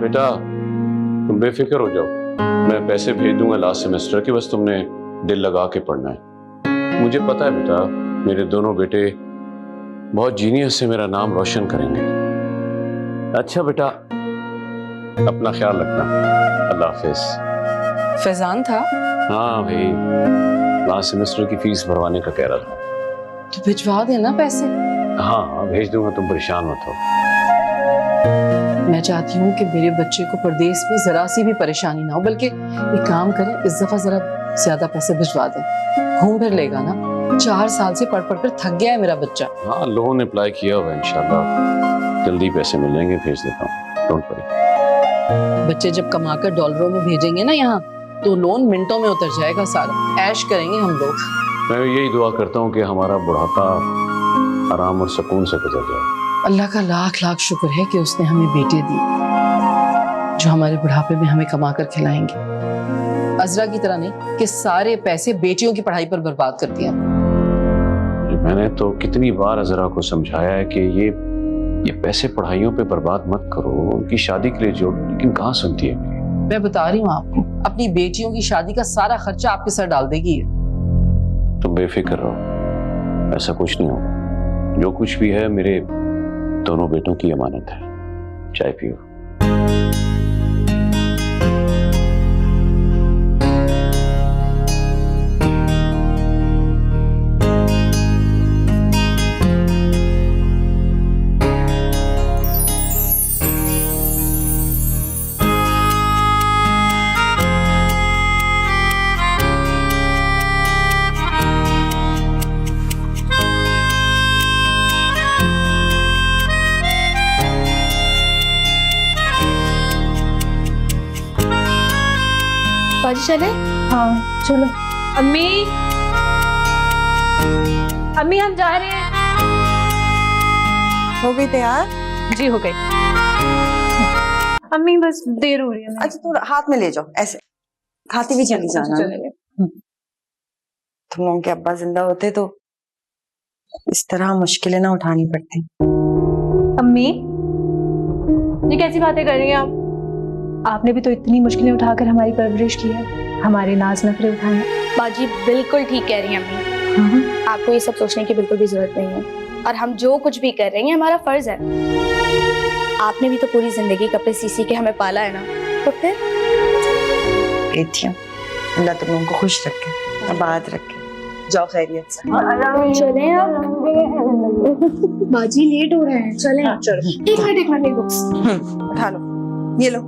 बेटा तुम बेफिक्र हो जाओ, मैं पैसे भेज दूंगा लास्ट सेमेस्टर के, बस तुमने दिल लगा के पढ़ना है। मुझे पता है बेटा, मेरे दोनों बेटे बहुत जीनियस से मेरा नाम रोशन करेंगे। अच्छा बेटा, अपना ख्याल रखना, अल्लाह हाफिज। फैजान था? हाँ भाई, लास्ट सेमेस्टर की फीस भरवाने का कह रहा था। तो भिजवा देना पैसे। हाँ हाँ भेज दूंगा, तुम परेशान मत हो। मैं चाहती हूँ कि मेरे बच्चे को परदेश में जरा सी भी परेशानी ना हो, बल्कि एक काम करें, इस दफा जरा ज्यादा पैसे भिजवा दें, घूम फिर लेगा ना। 4 साल से पढ़ कर थक गया है मेरा बच्चा। हाँ लोन अप्लाई किया हुआ है, इंशाल्लाह जल्दी पैसे मिल जाएंगे, भेज देता हूँ, डोंट वरी। बच्चे जब कमाकर डॉलरों में भेजेंगे ना यहाँ, तो लोन मिनटों में उतर जाएगा सारा, ऐश करेंगे हम लोग। मैं यही दुआ करता हूँ कि हमारा बुढ़ापा आराम और सुकून से गुजर जाए। अल्लाह का लाख लाख शुक्र है कि उसने हमें बेटे दिए जो हमारे बुढ़ापे में हमें कमा कर खिलाएंगे। अजरा की तरह नहीं कि सारे पैसे बेटियों की पढ़ाई पर बर्बाद कर दिया। मैंने तो कितनी बार अजरा को समझाया है कि ये पैसे पढ़ाइयों पे बर्बाद मत करो, उनकी शादी के लिए जोड़, लेकिन कहाँ सुनती है। मैं बता रही हूँ आपको, अपनी बेटियों की शादी का सारा खर्चा आपके सर डाल देगी। तुम बेफिक्र रहो, ऐसा कुछ नहीं होगा। जो कुछ भी है मेरे दोनों बेटों की अमानत है। चाय पियो। बाजी चले? हाँ चलो। अम्मी, अम्मी हम जा रहे हैं। हो गई तैयार? जी हो गई। अम्मी बस देर हो रही है। अच्छा थोड़ा हाथ में ले जाओ, ऐसे खाती भी चली जाना। तुम लोगों के अब्बा जिंदा होते तो इस तरह मुश्किलें ना उठानी पड़ती। अम्मी ये कैसी बातें कर रही हैं आप? आपने भी तो इतनी मुश्किलें उठाकर हमारी परवरिश की है, हमारे नाज नखरे उठाए। बाजी बिल्कुल ठीक कह रही हैं अम्मी। आपको ये सब सोचने की बिल्कुल भी जरूरत नहीं है, और हम जो कुछ भी कर रहे हैं हमारा फर्ज है। आपने भी तो पूरी जिंदगी कपड़े सी के हमें पाला है ना, तो फिर अल्लाह तुम लोगों को खुश रखे, आबाद रखे। जाओ खैरियत से। चलें अब। बाजी लेट हो रहे हैं, चलें। चलो एक मिनट बुक्स उठा लो, ये लो,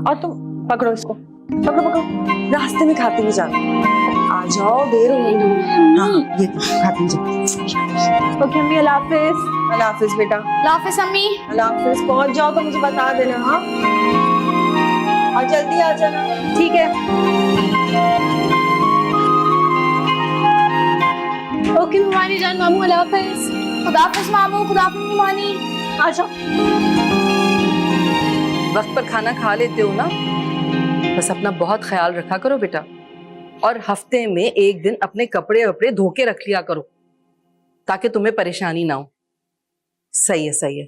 और तुम पकड़ो इसको, पकड़ो पकड़ो, रास्ते में खाते हुए जाना। आ जाओ, देर हो गई। हाँ ये खाते जाओ। ओके अम्मी, अल्लाह हाफिज। अल्लाह हाफिज बेटा। अल्लाह हाफिज अम्मी। अल्लाह हाफिज। पहुंच जाओ तो मुझे बता देना। हाँ और जल्दी आ जाना। ठीक है। ओके मुमानी जान, मामू अल्लाह हाफिज। खुदा हाफिज मामू, खुदा हाफिज मुमानी। आ जाओ। वक्त पर खाना खा लेते हो ना, बस अपना बहुत ख्याल रखा करो बेटा, और हफ्ते में एक दिन अपने कपड़े वपड़े धो के रख लिया करो ताकि तुम्हें परेशानी ना हो। सही है सही है।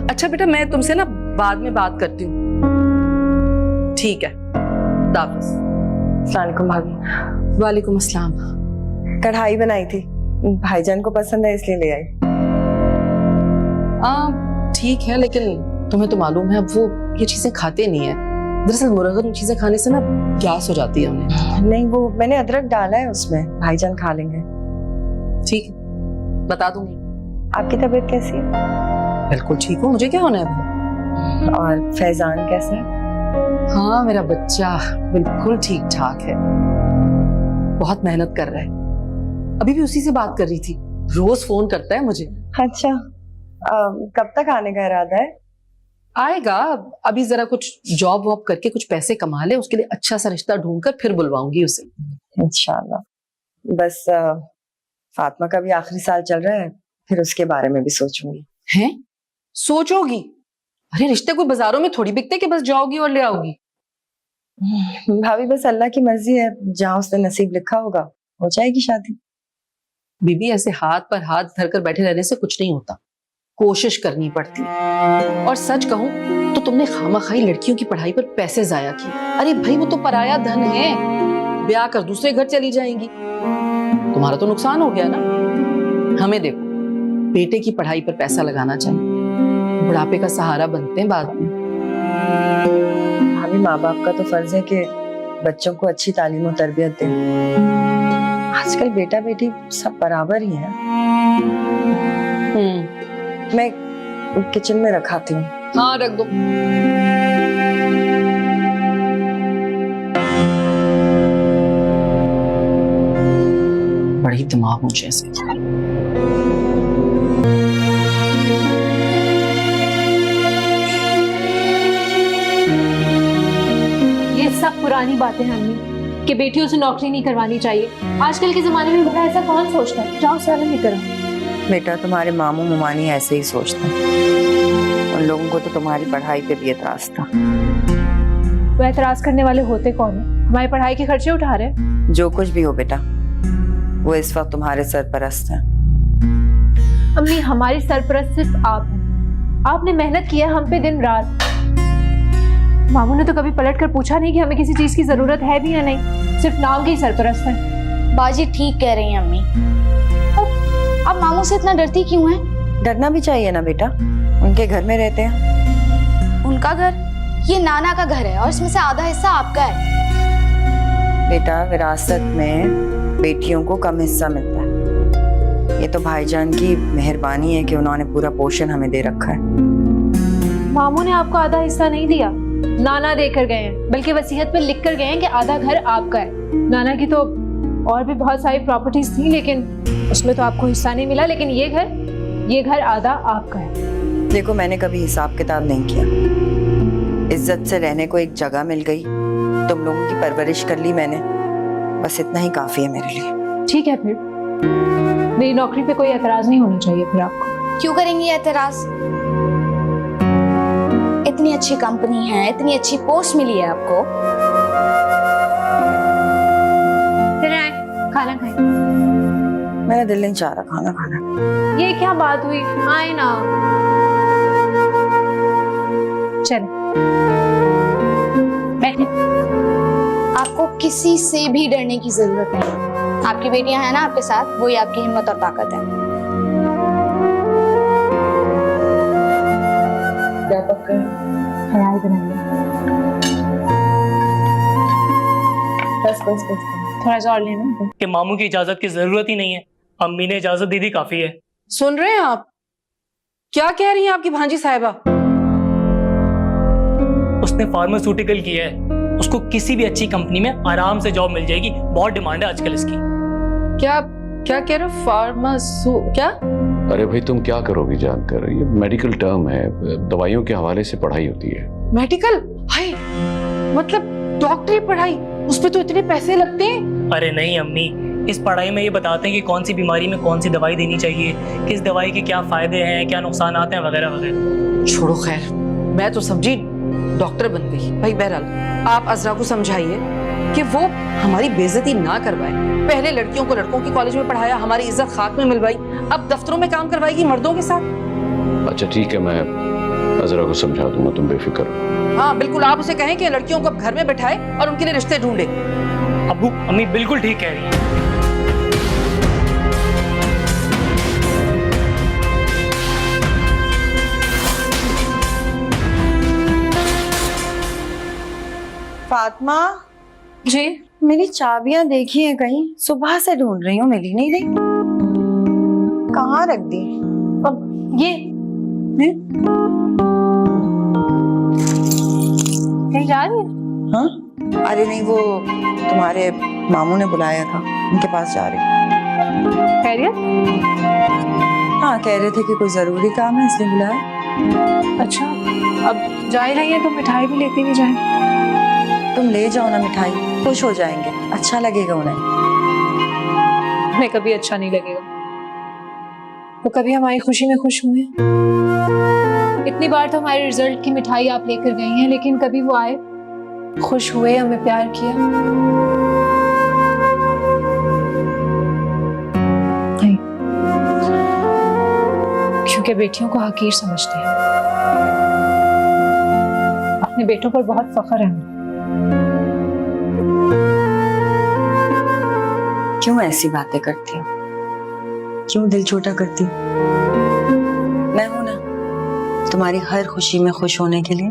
अच्छा बेटा, मैं तुमसे ना बाद में बात करती हूँ, ठीक है? दाफिज। अस्सलाम वालेकुम भाभी। वालेकुम अस्सलाम। कढ़ाई बनाई थी, भाईजान को पसंद है इसलिए ले आई। ठीक है, लेकिन तुम्हें तो मालूम है अब वो ये चीजें खाते नहीं है। दरअसल मुरगन चीजें खाने से ना गैस हो जाती है उन्हें। नहीं, वो मैंने अदरक डाला है उसमें, भाईजान खा लेंगे। ठीक है, बता दूंगी। आपकी तबीयत कैसी है? बिल्कुल ठीक हूँ, मुझे क्या होना है। और फैजान कैसा है? हाँ मेरा बच्चा बिल्कुल ठीक ठाक है, बहुत मेहनत कर रहा है। अभी भी उसी से बात कर रही थी, रोज फोन करता है मुझे। अच्छा, कब तक आने का इरादा है? आएगा, अभी जरा कुछ जॉब वॉब करके कुछ पैसे कमा ले, उसके लिए अच्छा सा रिश्ता ढूंढकर फिर बुलवाऊंगी उसे इंशाल्लाह। बस फातिमा का भी आखिरी साल चल रहा है, फिर उसके बारे में भी सोचूंगी। हैं? सोचोगी? अरे रिश्ते कोई बाजारों में थोड़ी बिकते कि बस जाओगी और ले आओगी। भाभी बस अल्लाह की मर्जी है, जहाँ उसने नसीब लिखा होगा हो जाएगी शादी। बीबी ऐसे हाथ पर हाथ धरकर बैठे रहने से कुछ नहीं होता, कोशिश करनी पड़ती है। और सच कहूं तो तुमने खामखाई लड़कियों की पढ़ाई पर पैसे जाया किए। अरे भाई वो तो पराया धन है, ब्याह कर दूसरे घर चली जाएंगी, तुम्हारा तो नुकसान हो गया ना। हमें देखो, बेटे की पढ़ाई पर पैसा लगाना चाहिए, बुढ़ापे का सहारा बनते हैं बाद में। हमें माँ बाप का तो फर्ज है कि बच्चों को अच्छी तालीम और तरबियत दें। आजकल बेटा बेटी सब बराबर ही है। मैं किचन में रखाती हूँ। हाँ रख दो। बड़ी दिमाग मुझे इसकी। ये सब पुरानी बातें हैं अम्मी कि बेटियों से नौकरी नहीं करवानी चाहिए। आजकल के जमाने में बेटा ऐसा कौन सोचता है? जाओ सालन नहीं करो। बेटा तुम्हारे मामू मुमानी ऐसे ही सोचते हैं। उन लोगों को तो तुम्हारी पढ़ाई पे भी एतराज था। वो एतराज करने वाले होते कौन है? हमारी पढ़ाई के खर्चे उठा रहे हैं। जो कुछ भी हो बेटा, वो इस वक्त तुम्हारे सरपरस्त हैं। अम्मी हमारी सरपरस्त सिर्फ आप हैं। आपने मेहनत किया हम पे दिन रात। मामू ने तो कभी पलट कर पूछा नहीं कि हमें किसी चीज की जरूरत है भी या नहीं, सिर्फ नाम के ही सरपरस्त है। बाजी ठीक कह रही हैं अम्मी। अब मामू से इतना डरती क्यों है? डरना भी चाहिए ना बेटा, उनके घर में रहते हैं। उनका घर? ये नाना का घर है और इसमें से आधा हिस्सा आपका है। बेटा विरासत में बेटियों को कम हिस्सा मिलता है। ये तो भाईजान की मेहरबानी है कि उन्होंने पूरा पोर्शन हमें दे रखा है। मामू ने आपको आधा हिस्सा नहीं दिया, नाना देकर गए हैं, बल्कि वसीयत में लिख कर गए हैं कि आधा घर आपका है। नाना की तो और भी बहुत सारी प्रॉपर्टीज थी, लेकिन उसमें तो आपको हिस्सा नहीं मिला, लेकिन ये घर आधा आपका है। देखो मैंने कभी हिसाब किताब नहीं किया। इज्जत से रहने को एक जगह मिल गई, तुम लोगों की परवरिश कर ली मैंने, बस इतना ही काफी है मेरे लिए। ठीक है, फिर मेरी नौकरी पे कोई एतराज नहीं होना चाहिए फिर आपको। क्यों करेंगी एतराज? इतनी अच्छी कंपनी है, इतनी अच्छी पोस्ट मिली है आपको। फिर आए खाना खाए। मेरा दिल नहीं चाह रहा खाना खाना। ये क्या बात हुई? आए ना। चल बैठे। आपको किसी से भी डरने की जरूरत नहीं। आपकी बेटियां हैं ना आपके साथ, वही आपकी हिम्मत और ताकत है। क्या पक्का? हलाई बनाइए। बस थोड़ा सा और लेना। कि मामू की इजाजत की जरूरत ही नहीं है, अम्मी ने इजाजत दे दी काफी है। सुन रहे हैं आप? क्या कह रही हैं आपकी भांजी साहिबा? उसने फार्मास्यूटिकल किया है, उसको किसी भी अच्छी कंपनी में आराम से जॉब मिल जाएगी। बहुत डिमांड है आजकल इसकी। क्या क्या कह रहे हो? फार्मासू क्या? अरे भाई तुम क्या करोगी जानकर, ये मेडिकल टर्म है, दवाइयों के हवाले से पढ़ाई होती है। मेडिकल? हाय, मतलब डॉक्टरी पढ़ाई, उस पे तो इतने पैसे लगते हैं। अरे नहीं अम्मी, इस पढ़ाई में ये बताते हैं कि कौन सी बीमारी में कौन सी दवाई देनी चाहिए, किस दवाई के क्या फायदे हैं, क्या नुकसान आते हैं, वगैरह वगैरह। छोड़ो खैर, मैं तो समझी डॉक्टर बन गई। भाई बहरहाल आप अजरा को समझाइए कि वो हमारी बेइज्जती ना करवाए। पहले लड़कियों को लड़कों की कॉलेज में पढ़ाया, हमारी इज्जत खाक में मिलवाई, अब दफ्तरों में काम करवाएगी मर्दों के साथ। अच्छा ठीक है, मैं अजरा को समझा दूंगा, तुम बेफिक्र हो। हाँ बिल्कुल, आप उसे कहें कि लड़कियों को अब घर में बैठाए और उनके लिए रिश्ते ढूंढे। अब्बू अम्मी बिल्कुल ठीक कह रही है। फातिमा जी मेरी चाबियां देखी है कहीं? सुबह से ढूंढ रही हूँ, मिली नहीं रही। कहाँ रख दी? अब ये कहीं जा रही है? हाँ? अरे नहीं, वो तुम्हारे मामू ने बुलाया था, उनके पास जा रही। खैरियत? हाँ कह रहे थे कि कोई जरूरी काम है इसलिए बुलाया। अच्छा, अब जा ही रही है तो मिठाई भी लेती हुई जाए। तुम ले जाओ ना मिठाई, खुश हो जाएंगे, अच्छा लगेगा उन्हें। हमें कभी अच्छा नहीं लगेगा, तो कभी हमारी खुशी में खुश हुए। इतनी बार तो हमारे रिजल्ट की मिठाई आप लेकर गई हैं, लेकिन कभी वो आए, खुश हुए, हमें प्यार किया नहीं। क्योंकि बल्कि बेटियों को हकीर समझते हैं। अपने बेटों पर बहुत फख्र है। क्यों ऐसी बातें करती हो? क्यों दिल छोटा करती हो? मैं हूं ना तुम्हारी हर खुशी में खुश होने के लिए।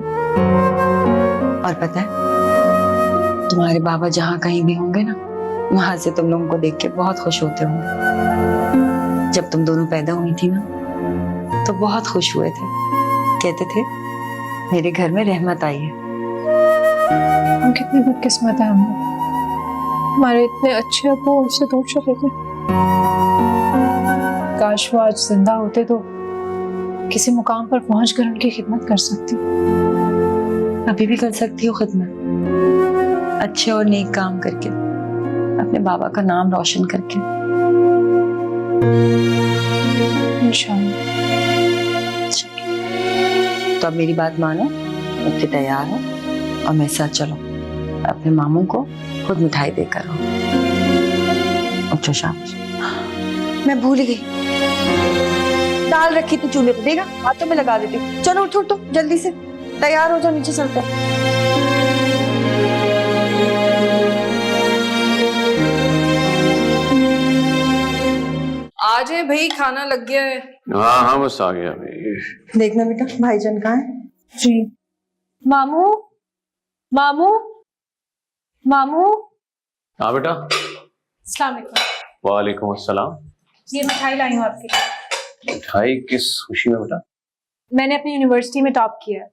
और पता है तुम्हारे बाबा जहां कहीं भी होंगे ना, वहां से तुम लोगों को देख के बहुत खुश होते होंगे। जब तुम दोनों पैदा हुई थी ना तो बहुत खुश हुए थे, कहते थे मेरे घर में रहमत आई है। हम कितनी बदकिस्मत है, हमारे इतने अच्छे अब्बू उनसे दूर चले गए। काश वो आज जिंदा होते तो किसी मुकाम पर पहुंचकर उनकी खिदमत कर सकती। अभी भी कर सकती हो खिदमत, अच्छे और नेक काम करके, अपने बाबा का नाम रोशन करके। इंशाअल्लाह। तो अब मेरी बात मानो, उठ के तैयार हो और मेरे साथ चलो, अपने मामू को खुद मिठाई देकर आओ। उठो शाबाश। मैं भूल गई, दाल रखी थी चूल्हे पे, देगा हाथों में लगा देती हूँ। चलो उठो उठो जल्दी से, तैयार हो जाओ, नीचे चलते हैं। आ जाए भाई, खाना लग गया है। हाँ हाँ बस आ गया भाई। देखना बेटा भाईजान कहाँ है? जी। मामू, मामू, मामू। हाँ बेटा। अस्सलाम वालेकुम। वालेकुम अस्सलाम। ये मिठाई लाई हूँ आपके लिए। मिठाई किस खुशी में बेटा? मैंने अपनी यूनिवर्सिटी में टॉप किया है।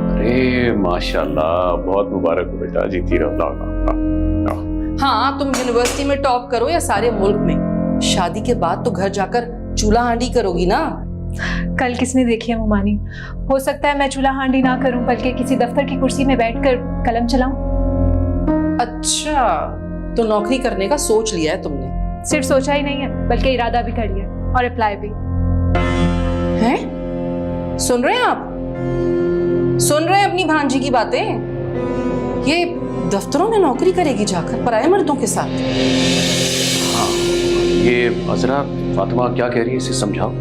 अरे माशाल्लाह, बहुत मुबारक हो बेटा, जीती रहो। लाओ लाओ लाओ। हाँ, तुम यूनिवर्सिटी में टॉप करो या सारे मुल्क में, शादी के बाद तो घर जाकर चूल्हा हांडी करोगी ना। कल किसने देखी है मुमानी? हो सकता है मैं चूल्हा हांडी ना करूं, बल्कि किसी दफ्तर की कुर्सी में बैठकर कलम चलाऊं। अच्छा, तो नौकरी करने का सोच लिया है तुमने? सिर्फ सोचा ही नहीं है, बल्कि इरादा भी कर लिया और अप्लाई भी। हैं? सुन रहे हैं आप? सुन रहे हैं अपनी भांजी की बातें? ये दफ्तरों में नौकरी करेगी जाकर पराये मर्दों के साथ? हाँ, ये अजरा फातिमा क्या कह रही है, इसे समझाओ।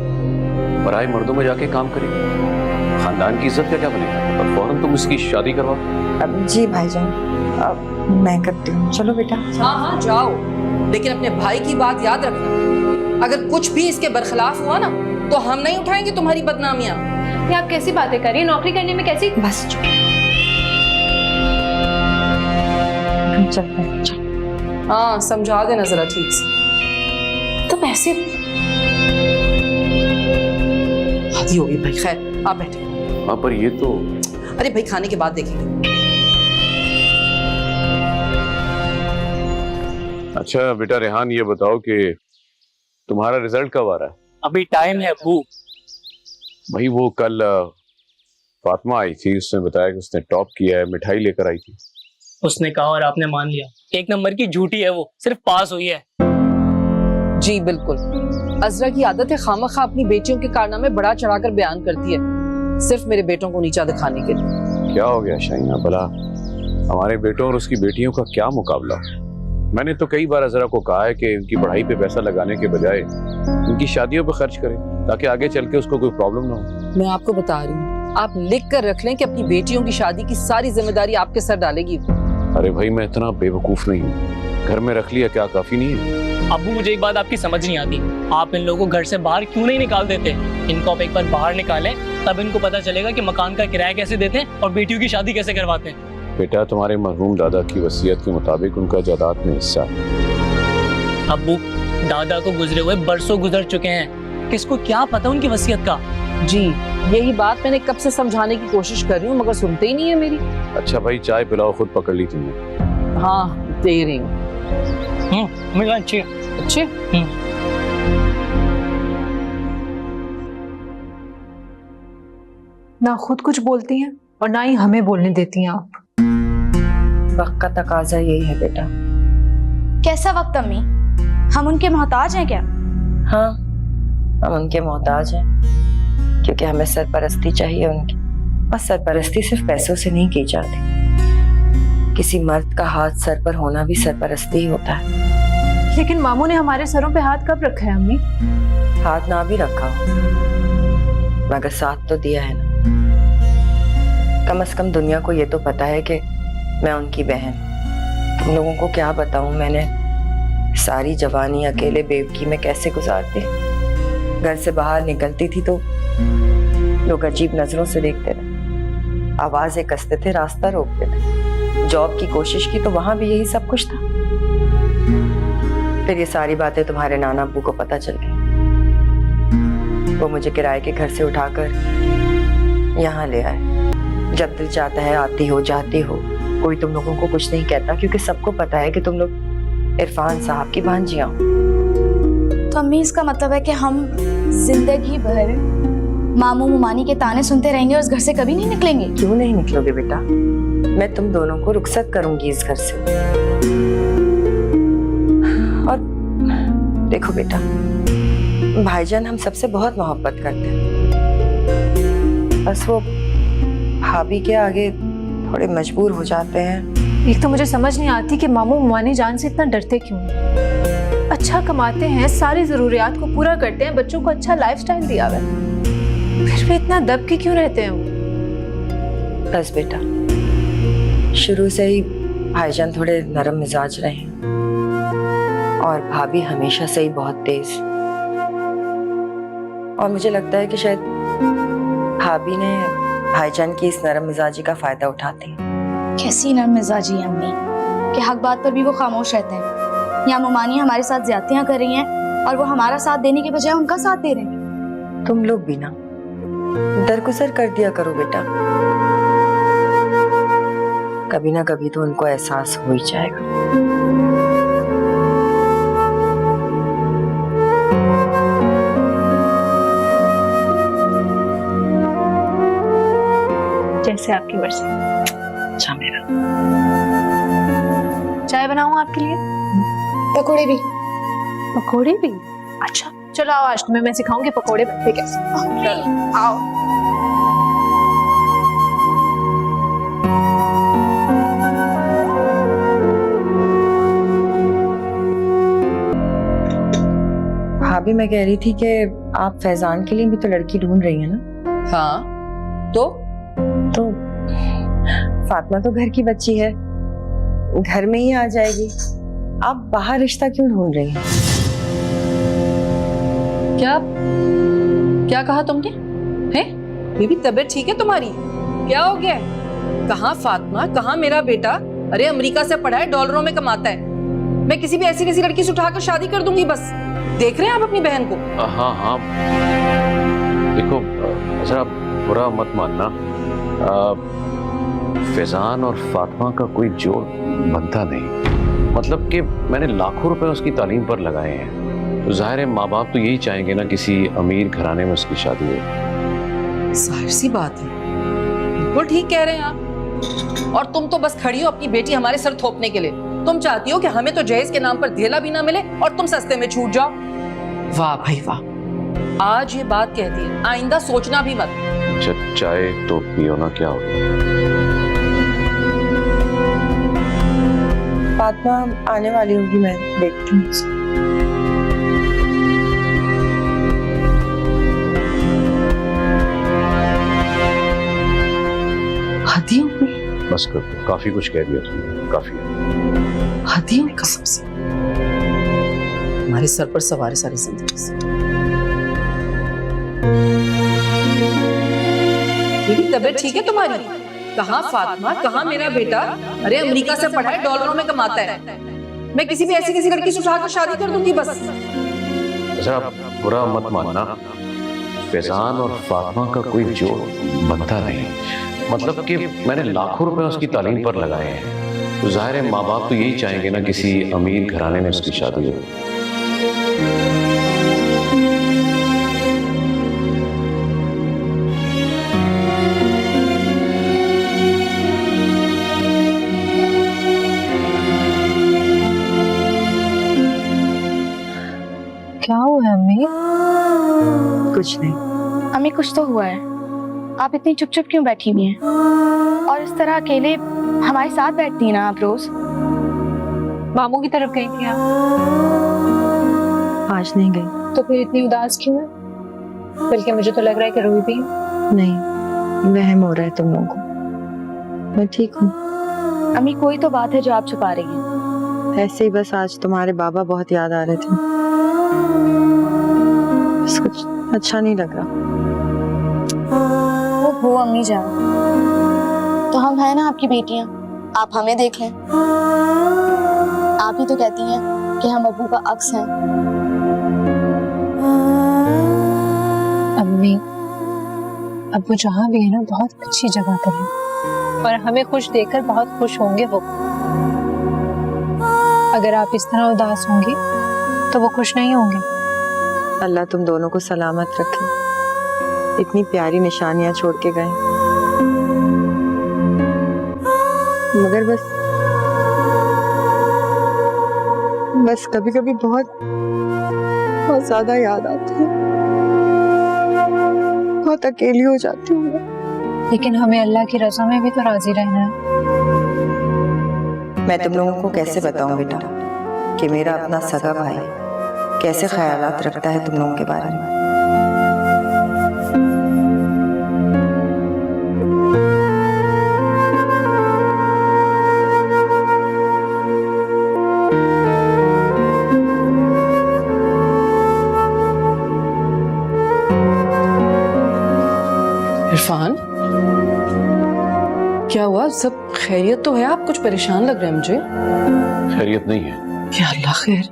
पराये मर्दों में जाके काम करेगी, खानदान की इज्जत का क्या बनेगा? तो फौरन तुम इसकी शादी करवाओ। अब जी भाईजान, अब मैं करती हूँ, चलो बेटा। हाँ हाँ जाओ, लेकिन अपने भाई की बात याद रखना, अगर कुछ भी इसके बरखिलाफ हुआ ना तो हम नहीं उठाएंगे तुम्हारी बदनामियां। ये आप कैसी बातें कर रही हैं? नौकरी करने में कैसी? बस चुप, चलते हैं, चल। हाँ समझा देना जरा ठीक से। तुम ऐसे हदी होगी भाई। खैर आप बैठे। हाँ पर ये तो, अरे भाई खाने के बाद देखेंगे। अच्छा बेटा रेहान, ये बताओ कि तुम्हारा रिजल्ट कब आ रहा है? अभी टाइम है अब्बू। भाई वो कल फातिमा आई थी, उसने बताया कि उसने टॉप किया है, मिठाई लेकर आई थी। उसने कहा और आपने मान लिया। एक नंबर की झूठी है वो, सिर्फ पास हुई है। जी बिल्कुल, अजरा की आदत है खामखा अपनी बेटियों के कारनामे बढ़ा चढ़ाकर बयान करती है, सिर्फ मेरे बेटों को नीचा दिखाने के लिए। क्या हो गया शाइना, भला हमारे बेटों और उसकी बेटियों का क्या मुकाबला? मैंने तो कई बार अजरा को कहा है कि उनकी पढ़ाई पे पैसा लगाने के बजाय उनकी शादियों पे खर्च करें, ताकि आगे चल के उसको कोई प्रॉब्लम ना हो। मैं आपको बता रही हूँ, आप लिख कर रख लें कि अपनी बेटियों की शादी की सारी जिम्मेदारी आपके सर डालेगी। अरे भाई मैं इतना बेवकूफ नहीं हूँ, घर में रख लिया क्या काफी नहीं है? अब्बू मुझे एक बात आपकी समझ नहीं आती, आप इन लोगों को घर से बाहर क्यों नहीं निकाल देते? इनको आप एक बार बाहर निकालें, तब इनको पता चलेगा कि मकान का किराया कैसे देते हैं और बेटियों की शादी कैसे करवाते हैं। बेटा तुम्हारे मरहूम दादा की वसीयत के मुताबिक उनका जायदाद में हिस्सा है। अब्बू दादा को गुजरे हुए बरसों गुजर चुके हैं, किसको क्या पता उनकी वसीयत का। जी यही बात मैंने कब से समझाने की कोशिश कर रही हूँ, मगर सुनते ही नहीं है मेरी। अच्छा भाई चाय पिलाओ, खुद पकड़ ली तुमने। हाँ दे रही हूँ। अच्छी अच्छे ना खुद कुछ बोलती हैं और ना ही हमें बोलने देती हैं आप। वक्त का तकाजा यही है बेटा। कैसा वक्त अम्मी? हम उनके मोहताज हैं क्या? हाँ हम उनके मोहताज हैं, क्योंकि हमें सरपरस्ती चाहिए उनकी, और सरपरस्ती सिर्फ पैसों से नहीं की जाती। किसी मर्द का हाथ सर पर होना भी सरपरस्ती ही होता है। लेकिन मामू ने हमारे सरों पे हाथ कब रखा है अम्मी? हाथ ना भी रखा हो मगर साथ तो दिया है ना। कम से कम दुनिया को ये तो पता है कि मैं उनकी बहन। तुम लोगों को क्या बताऊं, मैंने सारी जवानी अकेले बेवकी में कैसे गुजारती। घर से बाहर निकलती थी तो लोग अजीब नजरों से देखते थे, आवाजें कसते थे, रास्ता रोकते थे। जॉब की कोशिश की तो वहां भी यही सब कुछ था। फिर ये सारी बातें तुम्हारे नाना अब्बू को पता चल गई। वो मुझे किराए के घर से उठाकर यहाँ ले आए। जब दिल चाहता है आती हो, जाती हो, कोई तुम लोगों को कुछ नहीं कहता, क्योंकि सबको पता है कि तुम लोग इरफान साहब की भांजियां हो। तो अम्मी इसका मतलब है कि हम जिंदगी भर मामू मुमानी के ताने सुनते रहेंगे और इस घर से कभी नहीं निकलेंगे? क्यों नहीं निकलोगे बेटा? मैं तुम दोनों को रुखसत करूंगी इस घर से। और देखो बेटा, भाईजान हम सबसे बहुत मोहब्बत करते हैं, बस वो भाभी के आगे थोड़े मजबूर हो जाते हैं। एक तो मुझे समझ नहीं आती कि मामू मुमानी जान से इतना डरते क्यों हैं। अच्छा कमाते हैं, सारी जरूरियात को पूरा करते हैं, बच्चों को अच्छा लाइफस्टाइल दिया हुआ है, फिर भी इतना दब के क्यों रहते हैं वो? बस बेटा, शुरू से ही भाईजान थोड़े नरम मिजाज रहे हैं और भाभी हमेशा से ही बहुत तेज। और मुझे लगता है कि शायद भाभी ने भाईजान की इस नरम मिजाजी का फायदा उठाती है। कैसी नरम मिजाजी है अम्मी कि हक बात पर भी वो खामोश रहते हैं। या मुमानी हमारे साथ ज्यादतियां कर रही हैं और वो हमारा साथ देने के बजाय उनका साथ दे रहे हैं। तुम लोग भी ना दरगुजर कर दिया करो बेटा, कभी ना कभी तो उनको एहसास हो ही जाएगा। जैसे आपकी मर्जी। अच्छा मेरा चाय बनाऊं आपके लिए? पकोड़े भी। पकोड़े भी? अच्छा चलो आओ, आज तुम्हें मैं सिखाऊंगी पकोड़े बनते कैसे। चलो आओ। भाभी मैं कह रही थी कि आप फैजान के लिए भी तो लड़की ढूंढ रही है ना? हाँ तो फातिमा तो घर की बच्ची है, घर में ही आ जाएगी। आप बाहर रिश्ता क्यों ढूंढ रही हैं? क्या क्या कहा तुमने? हैं? बेबी तबीयत ठीक है तुम्हारी? क्या हो गया? कहाँ फातिमा, कहाँ मेरा बेटा? अरे अमेरिका से पढ़ा है, डॉलरों में कमाता है। मैं किसी भी ऐसी लड़की से उठाकर शादी कर दूंगी बस। देख रहे हैं आप अपनी बहन को? हाँ हाँ, देखो जरा बुरा मत मानना, फैजान और फातिमा का कोई जोड़ बनता नहीं। मतलब कि मैंने लाखों रुपए उसकी तालीम पर लगाए हैं, तो जाहिर है माँ बाप तो यही चाहेंगे ना किसी अमीर घराने में उसकी शादी हो। जाहिर सी बात है, बिल्कुल ठीक कह रहे हैं आप। और तुम तो बस खड़ी हो अपनी बेटी हमारे सर थोपने के लिए। तुम चाहती हो कि हमें तो जहेज के नाम पर धेला भी ना मिले और तुम सस्ते में छूट जाओ। वाह भाई वाह, आज ये बात कहती है, आइंदा सोचना भी मत। चाय तो पियो ना, क्या हो गया? फातिमा आने वाली होगी, मैं देखती हूँ उसको। हदियों में बस कर दो, काफी कुछ कह दिया तुमने, काफी है। हदियों में कसम से हमारे सर पर सवार है सारी जिंदगी से। तबीयत ठीक है तुम्हारी? कहाँ फातिमा, कहाँ मेरा बेटा? अरे अमेरिका से पढ़ा है, डॉलरों में कमाता है। मैं किसी भी ऐसी लड़की से उठाकर शादी कर दूंगी बस। जरा बुरा मत मानना, फैजान और फातिमा का कोई जोड़ बनता नहीं। मतलब कि मैंने लाखों रुपए उसकी तालीम पर लगाए हैं, तो जाहिर है माँ बाप तो यही चाहेंगे ना किसी अमीर घराने में उसकी शादी हो। क्या हुआ है अम्मी? कुछ नहीं। अम्मी कुछ तो हुआ है। आप इतनी चुप चुप क्यों बैठी हुई हैं? और इस तरह अकेले हमारे साथ बैठती हैं ना आप रोज? मामू की तरफ गई थी आप? आज नहीं गई। तो फिर इतनी उदास क्यों है? बल्कि मुझे तो लग रहा है कि रोई भी है। नहीं, वहम हो रहा है तुम लोगों को। मैं ठीक हूँ। अम्मी कोई तो बात है जो आप छुपा रही हैं। ऐसे ही बस आज तुम्हारे बाबा बहुत याद आ रहे थे। बस कुछ अच्छा नहीं लग रहा। वो हो अम्मी जान, तो हम हैं ना आपकी बेटियां, आप हमें देख लें। आप ही तो कहती हैं कि हम अब्बू का अक्स हैं। अम्मी, अब्बू जहाँ भी है ना बहुत अच्छी जगह पर है और हमें खुश देखकर बहुत खुश होंगे वो। अगर आप इस तरह उदास होंगी तो वो खुश नहीं होंगे। अल्लाह तुम दोनों को सलामत रखे। इतनी प्यारी निशानियां छोड़ के गए, मगर बस कभी कभी बहुत ज्यादा याद आती है। बहुत अकेली हो जाती हूँ मैं। लेकिन हमें अल्लाह की रज़ा में भी तो राजी रहना है। मैं तुम लोगों को कैसे बताऊं बेटा कि मेरा अपना सगा भाई कैसे ख्यालात रखता है तुम लोगों के बारे में। इरफान, क्या हुआ? सब खैरियत तो है? आप कुछ परेशान लग रहे हैं मुझे। खैरियत नहीं है। क्या अल्लाह खैर,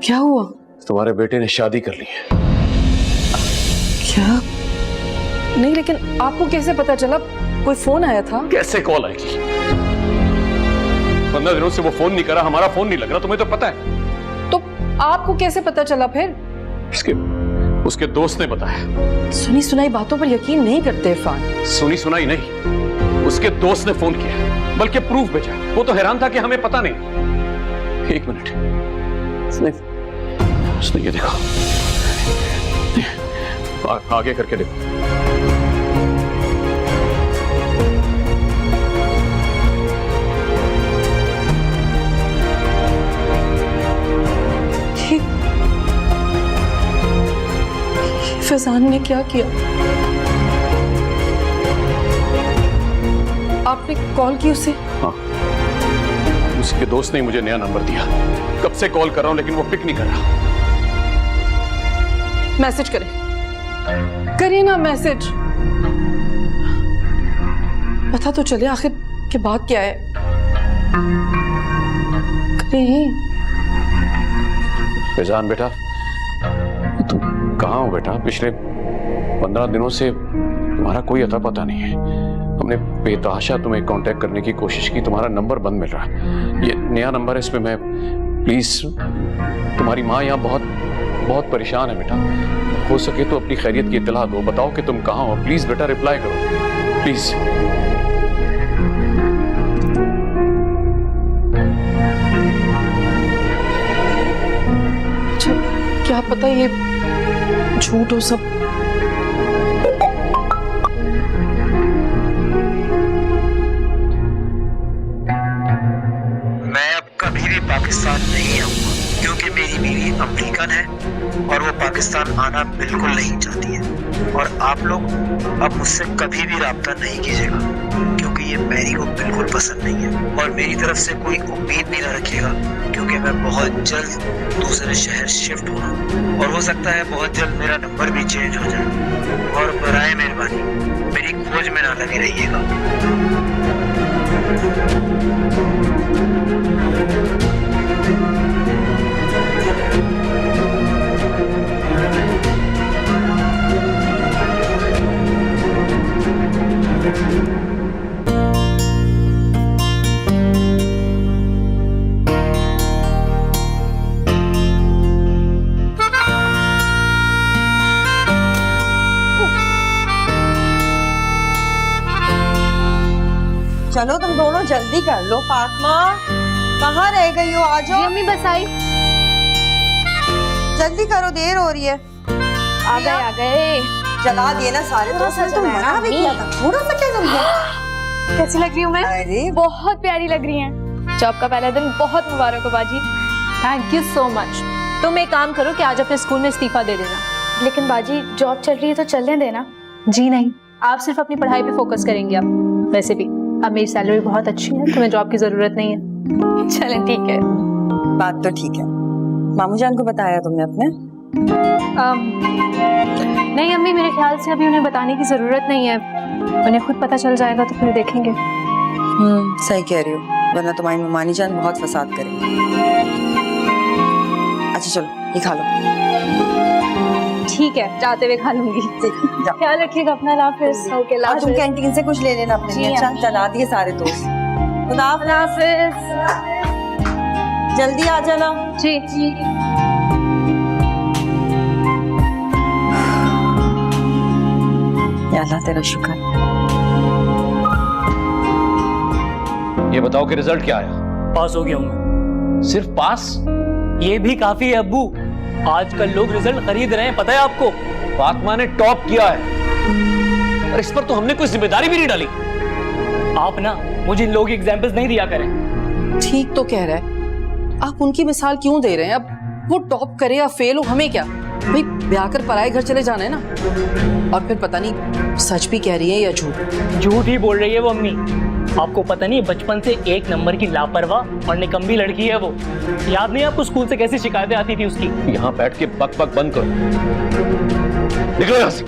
क्या हुआ? तुम्हारे बेटे ने शादी कर ली है। क्या? नहीं, लेकिन आपको कैसे पता चला? कोई फोन आया था? कैसे कॉल आएगी? 15 दिनों से वो फोन नहीं करा, हमारा फोन नहीं लग रहा, तुम्हें तो पता है। तो आपको कैसे पता चला फिर? उसके दोस्त ने बताया। सुनी सुनाई बातों पर यकीन नहीं करते इरफान। सुनी सुनाई नहीं, उसके दोस्त ने फोन किया, बल्कि प्रूफ भेजा। वो तो हैरान था कि हमें पता नहीं। एक मिनट, उसने ये देखो, आगे करके देखो। फैजान ने क्या किया? आपने कॉल की उसे? हाँ, उसके दोस्त ने मुझे नया नंबर दिया। कब से कॉल कर रहा हूं लेकिन वो पिक नहीं कर रहा। मैसेज करें, करिए ना मैसेज, पता तो चले आखिर के बात क्या है। करिए। फैजान बेटा, तुम कहाँ हो बेटा? पिछले 15 दिनों से तुम्हारा कोई अता पता नहीं है। हमने बेतहाशा तुम्हें कांटेक्ट करने की कोशिश की, तुम्हारा नंबर बंद मिल रहा है। ये नया नंबर है, इसमें मैं प्लीज, तुम्हारी माँ यहाँ बहुत बहुत परेशान है बेटा। हो सके तो अपनी खैरियत की इत्तला दो, बताओ कि तुम कहाँ हो। प्लीज बेटा रिप्लाई करो, प्लीज। अच्छा, क्या पता ये झूठ हो सब। मैं अब कभी भी पाकिस्तान नहीं आऊंगा, क्योंकि मेरी बीवी अमेरिकन है और वो पाकिस्तान आना बिल्कुल नहीं चाहती है। और आप लोग अब मुझसे कभी भी राब्ता नहीं कीजिएगा, क्योंकि ये मैरी को बिल्कुल पसंद नहीं है। और मेरी तरफ से कोई उम्मीद भी ना रखिएगा, क्योंकि मैं बहुत जल्द दूसरे शहर शिफ्ट हूँ और हो सकता है बहुत जल्द मेरा नंबर भी चेंज हो जाए। और बराए मेहरबानी मेरी खोज में ना लगे रहिएगा। चलो तुम दोनों जल्दी कर लो। फातिमा, कहाँ रह गई हो? आ जाओ। अम्मी बस आई। जल्दी करो, देर हो रही है। आ गए। जला दिए ना सारे। तो तुम मना भी किया था, थोड़ा सा क्या जल गया? कैसी लग रही हूँ मैं? अरे बहुत प्यारी लग रही हैं। जॉब का पहला दिन बहुत मुबारक हो बाजी। Thank you so much. तुम एक काम करो कि आज अपने स्कूल में इस्तीफा दे देना। लेकिन बाजी जॉब चल रही है तो चलने देना। जी नहीं, आप सिर्फ अपनी पढ़ाई पे फोकस करेंगे अब। वैसे भी अब मेरी सैलरी बहुत अच्छी है, तुम्हें जॉब की जरूरत नहीं है। चलें ठीक है। बात तो ठीक है। मामू जान को बताया तुमने अपने? नहीं अम्मी, मेरे ख्याल से अभी उन्हें बताने की जरूरत नहीं है। उन्हें खुद पता चल जाएगा तो फिर देखेंगे। सही कह रही हो, वरना तुम्हारी ममानी जान बहुत फसाद करेगी। अच्छा चलो ये खा लो। ठीक है, जाते हुए खा लूंगी। ख्याल रखिएगा अपना। अल्लाह हाफिज। ओके, अल्लाह तुम हाफिज। कैंटीन से कुछ ले लेना अपने लिए। अच्छा चला दिए सारे दोस्त। खुदा हाफिज। जल्दी आ जाना। जी जी। या अल्लाह तेरा शुक्र। ये बताओ कि रिजल्ट क्या आया? पास हो गया हूँ मैं। सिर्फ पास? ये भी काफी है अब्बू। आजकल लोग रिजल्ट खरीद रहे हैं, पता है आपको? फातिमा ने टॉप किया है और इस पर तो हमने कोई जिम्मेदारी भी नहीं डाली। आप ना मुझे इन लोगों की एग्जाम्पल्स नहीं दिया करें। ठीक तो कह रहा है, आप उनकी मिसाल क्यों दे रहे हैं? अब वो टॉप करे या फेल हो, हमें क्या भाई? ब्याह कर पराए घर चले जाना है ना। और फिर पता नहीं सच भी कह रही है या झूठ। झूठ ही बोल रही है वो अम्मी। आपको पता नहीं, बचपन से एक नंबर की लापरवाह और निकम्मी लड़की है वो। याद नहीं आपको स्कूल से कैसी शिकायतें आती थी उसकी? यहाँ बैठ के बक बक बंद करो, निकलो यहाँ से।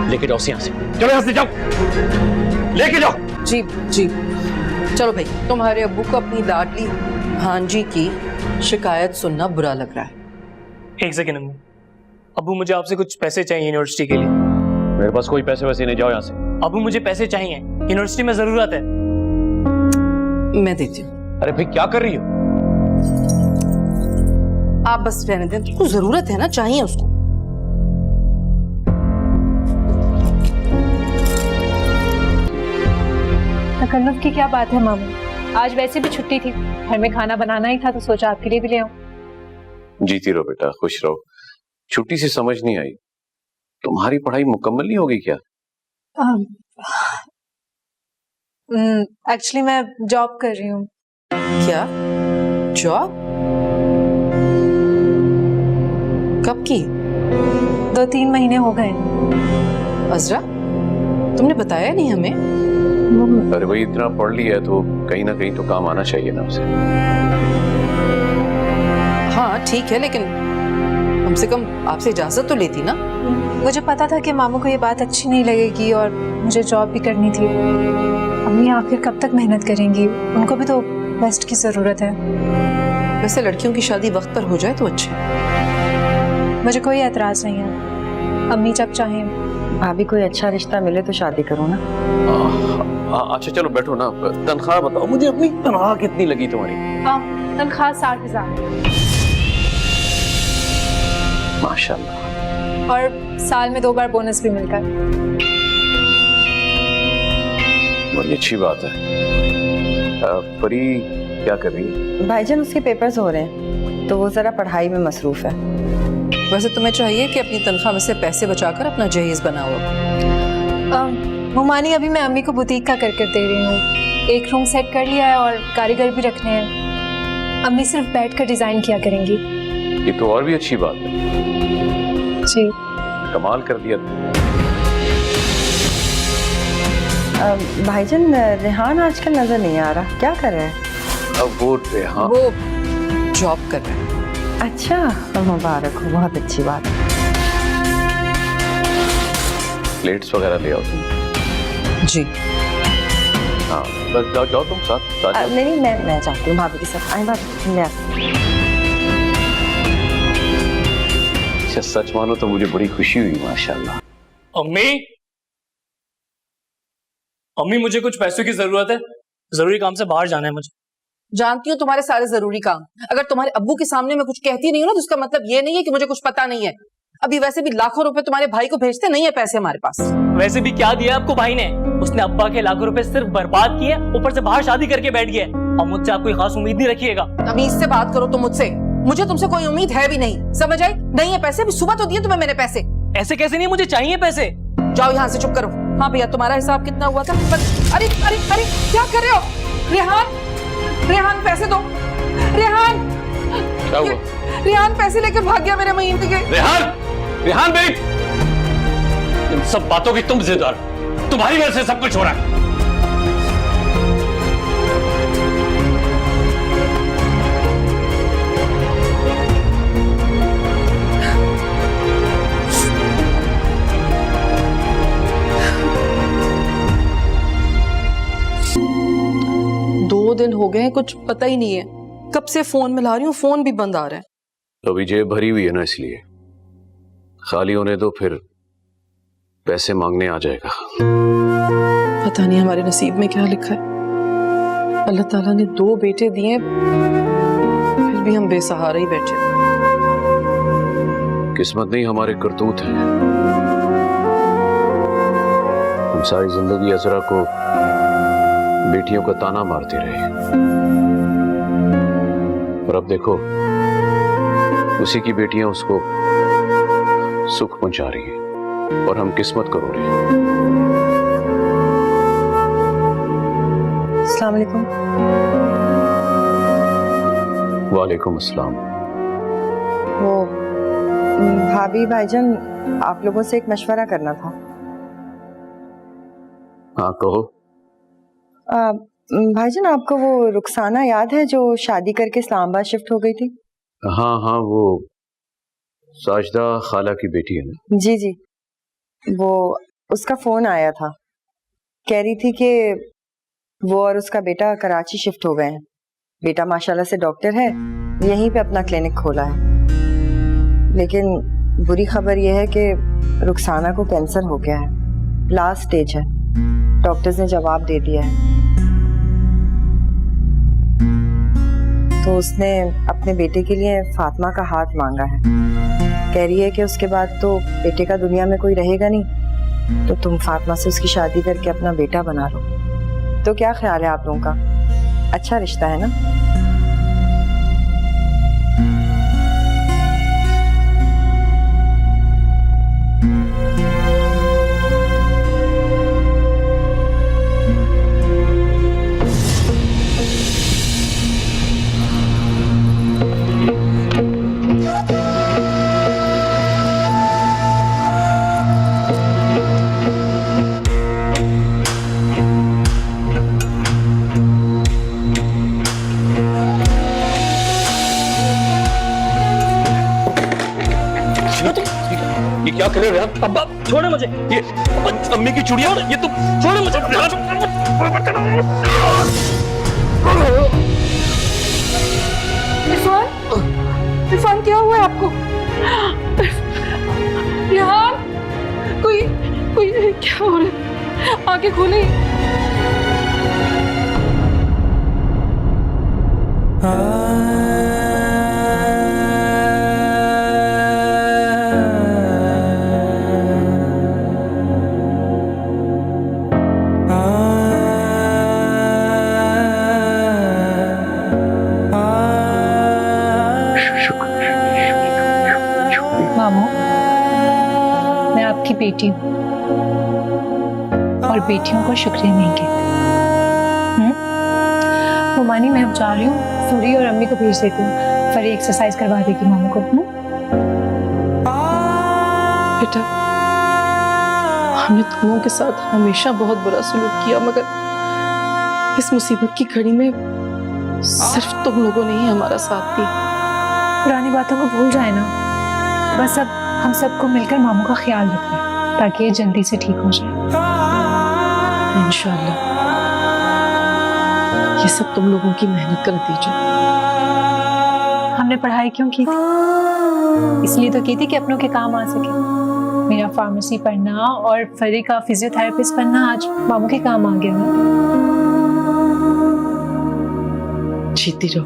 लेके जाओ यहाँ से, चलो यहाँ से जाओ, लेके जाओ। जी जी चलो भाई, तुम्हारे अब्बू को अपनी लाडली भांजी की शिकायत सुनना बुरा लग रहा है। एक सेकेंड अम्मी, अब्बू मुझे आपसे कुछ पैसे चाहिए यूनिवर्सिटी के लिए। मेरे पास कोई पैसे वैसे नहीं, जाओ यहाँ से। अब्बू मुझे पैसे चाहिए, यूनिवर्सिटी में जरूरत है। मैं देती हूँ। अरे भाई क्या कर रही हो? आप बस रहने दें, उसको जरूरत है ना, चाहिए उसको। तकल्लुफ की क्या बात है मामू? आज वैसे भी छुट्टी थी, घर में खाना बनाना ही था तो सोचा आपके लिए भी ले आऊं। जीती रहो बेटा, खुश रहो। छुट्टी से समझ नहीं आई, तुम्हारी पढ़ाई मुकम्मल नहीं होगी क्या? एक्चुअली मैं जॉब कर रही हूँ। क्या जॉब? कब की? 2-3 महीने हो गए। अजरा, तुमने बताया नहीं हमें। अरे भाई इतना पढ़ लिया है तो कहीं ना कहीं तो काम आना चाहिए ना उसे। हाँ ठीक है, लेकिन कम से कम आपसे इजाजत तो लेती ना। मुझे पता था कि मामू को ये बात अच्छी नहीं लगेगी और मुझे जॉब भी करनी थी। अम्मी आखिर कब तक मेहनत करेंगी? उनको भी तो बेस्ट की जरूरत है। वैसे लड़कियों की शादी वक्त पर हो जाए तो अच्छा। मुझे कोई एतराज नहीं है, अम्मी जब चाहें। भाभी कोई अच्छा रिश्ता मिले तो शादी करो ना। अच्छा चलो बैठो ना। तनख्वाह बताओ मुझे, अपनी तनख्वाह कितनी लगी तुम्हारी? तनख्वाह 60,000 माशाल्लाह। और साल में 2 बार बोनस भी मिलता है। बड़ी अच्छी बात है। परी क्या कर रही है? भाईजान उसके पेपर्स हो रहे हैं तो वो जरा पढ़ाई में मसरूफ है। वैसे तुम्हें चाहिए कि अपनी तनख्वाह में से पैसे बचाकर अपना जहेज बनाओ। मुमानी, अभी मैं अम्मी को बुटीक का कर दे रही हूँ। एक रूम सेट कर लिया है और कारीगर भी रखने हैं। अम्मी सिर्फ बैठ कर डिजाइन किया करेंगी। ये तो और भी अच्छी बात है। जी कमाल कर दिया। भाईजान रेहान आजकल नजर नहीं आ रहा, क्या कर रहा है? अब वो रेहान वो जॉब कर रहा है। अच्छा, मुबारक हो, बहुत अच्छी बात है। प्लेट्स वगैरह ले आओ तुम। जी हाँ बस जाओ जाओ तुम साथ जाओ। नहीं मैं चाहती हूँ भाभी के साथ। आए भाभी, ले आते। अच्छा सच मानो तो मुझे बड़ी खुशी हुई माशाल्लाह। अम्मी, अम्मी मुझे कुछ पैसों की जरूरत है, जरूरी काम से बाहर जाना है मुझे। जानती हूँ तुम्हारे सारे जरूरी काम। अगर तुम्हारे अब्बू के सामने मैं कुछ कहती नहीं हूँ ना तो उसका मतलब ये नहीं है कि मुझे कुछ पता नहीं है। अभी वैसे भी लाखों रुपए तुम्हारे भाई को भेजते नहीं है पैसे हमारे पास। वैसे भी क्या दिया आपको भाई ने? उसने अब्बा के लाखों रुपए सिर्फ बर्बाद किए, ऊपर से बाहर शादी करके बैठ गया। और मुझसे आप कोई खास उम्मीद नहीं रखिएगा। अभी इससे बात करो तो मुझसे, मुझे तुमसे कोई उम्मीद है भी नहीं, समझ आई? नहीं है पैसे, भी सुबह तो दिए तुम्हें मैंने पैसे। ऐसे कैसे नहीं, मुझे चाहिए पैसे। जाओ यहाँ से, चुप करो। हाँ भैया, तुम्हारा हिसाब कितना हुआ था? अरे अरे अरे क्या कर रहे हो? रेहान, रेहान पैसे दो। रेहान क्या हुआ? रिहान पैसे लेकर भाग गया मेरे महीने के। रेहान, रेहान मेरी, इन सब बातों की तुम जिम्मेदार, तुम्हारी वजह से सब कुछ हो रहा है। दो दिन हो गए हैं, कुछ पता ही नहीं है। कब से फोन मिला रही हूँ, फोन भी बंद आ रहा है। अभी जेब भरी हुई है ना, इसलिए खाली होने दो, फिर पैसे मांगने आ जाएगा। पता नहीं हमारे नसीब में क्या लिखा है। अल्लाह ताला ने 2 बेटे दिए, फिर भी हम बेसहारा ही बैठे। किस्मत नहीं, हमारे करतूत हैं। हम सारी जिंदगी अजरा को बेटियों का ताना मारते रहे, और अब देखो उसी की बेटियां उसको सुख पहुंचा रही हैं और हम किस्मत को रो रहे हैं। अस्सलाम वालेकुम। वालेकुम अस्सलाम। वो भाभी भाईजान, आप लोगों से एक मशवरा करना था। हाँ कहो। भाईजान, आपको वो रुखसाना याद है जो शादी करके इस्लामाबाद शिफ्ट हो गई थी? हाँ हाँ, वो साजदा खाला की बेटी है ना? जी जी, वो उसका फोन आया था, कह रही थी कि वो और उसका बेटा कराची शिफ्ट हो गए हैं। बेटा माशाल्लाह से डॉक्टर है, यहीं पे अपना क्लिनिक खोला है। लेकिन बुरी खबर यह है कि रुखसाना को कैंसर हो गया है, लास्ट स्टेज है। डॉक्टर्स ने जवाब दे दिया है। तो उसने अपने बेटे के लिए फातिमा का हाथ मांगा है। कह रही है कि उसके बाद तो बेटे का दुनिया में कोई रहेगा नहीं, तो तुम फातिमा से उसकी शादी करके अपना बेटा बना लो। तो क्या ख्याल है आप लोगों का? अच्छा रिश्ता है ना? ये क्या कर रहे हो? अब्बा छोड़ो मुझे, ये अम्मी की चूड़ियां, ये तुम छोड़ो मुझे। इरफान, इरफान क्या हुआ है आपको? रिहान, कोई कोई क्या हो रहा है? आंखें खोली। मामू, मैं आपकी बेटी हूँ और बेटियों को शुक्रिया नहीं कहते। मोमानी, मैं अब जा रही हूँ, फरी और अम्मी को भेज देती हूँ। फरी एक्सरसाइज करवा देगी मामू को। बेटा, हमने तुमों के साथ हमेशा बहुत बुरा सलूक किया, मगर इस मुसीबत की घड़ी में सिर्फ तुम लोगों ने ही हमारा साथ दिया। पुरानी बातों को भूल जाए ना, बस अब हम सबको मिलकर मामू का ख्याल रखना है ताकि ये जल्दी से ठीक हो जाए। इंशाअल्लाह ये सब तुम लोगों की मेहनत का नतीजा। हमने पढ़ाई क्यों की थी? इसलिए तो की थी कि अपनों के काम आ सके। मेरा फार्मेसी पढ़ना और फरी का फिजियोथेरेपिस्ट बनना आज मामू के काम आ गया ना। जीती रहो,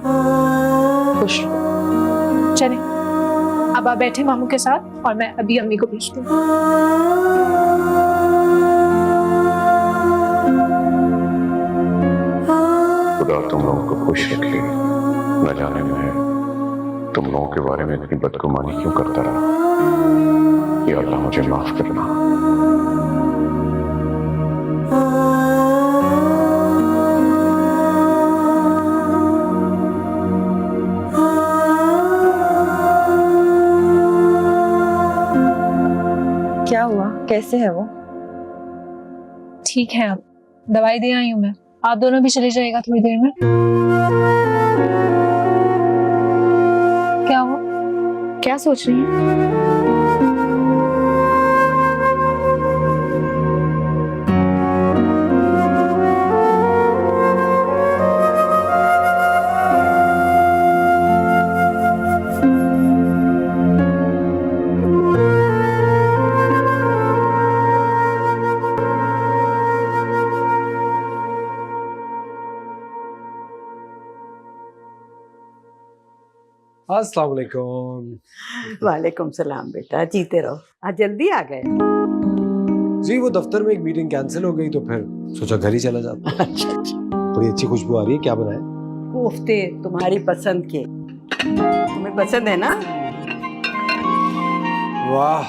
खुश रहो। चले, अब आप बैठे मामू के साथ और मैं अभी अम्मी को भेजती हूँ। खुदा तुम लोगों को खुश रखे। न जाने मैं तुम लोगों के बारे में इतनी बदगुमानी क्यों करता रहा। या अल्लाह मुझे माफ करना। कैसे है वो? ठीक है, अब दवाई दे आई हूँ मैं। आप दोनों भी चले जाइएगा थोड़ी देर में। क्या हुआ? क्या सोच रही हैं? अस्सलाम वालेकुम। वालेकुम सलाम बेटा, जीते रहो। आज जल्दी आ गए। जी वो दफ्तर में एक मीटिंग कैंसिल हो गई तो फिर सोचा घर ही चला जाता। अच्छा अच्छा। बड़ी अच्छी खुशबू आ रही है, क्या बनाए? कोफ्ते तुम्हारी पसंद के, तुम्हें पसंद है ना? वाह,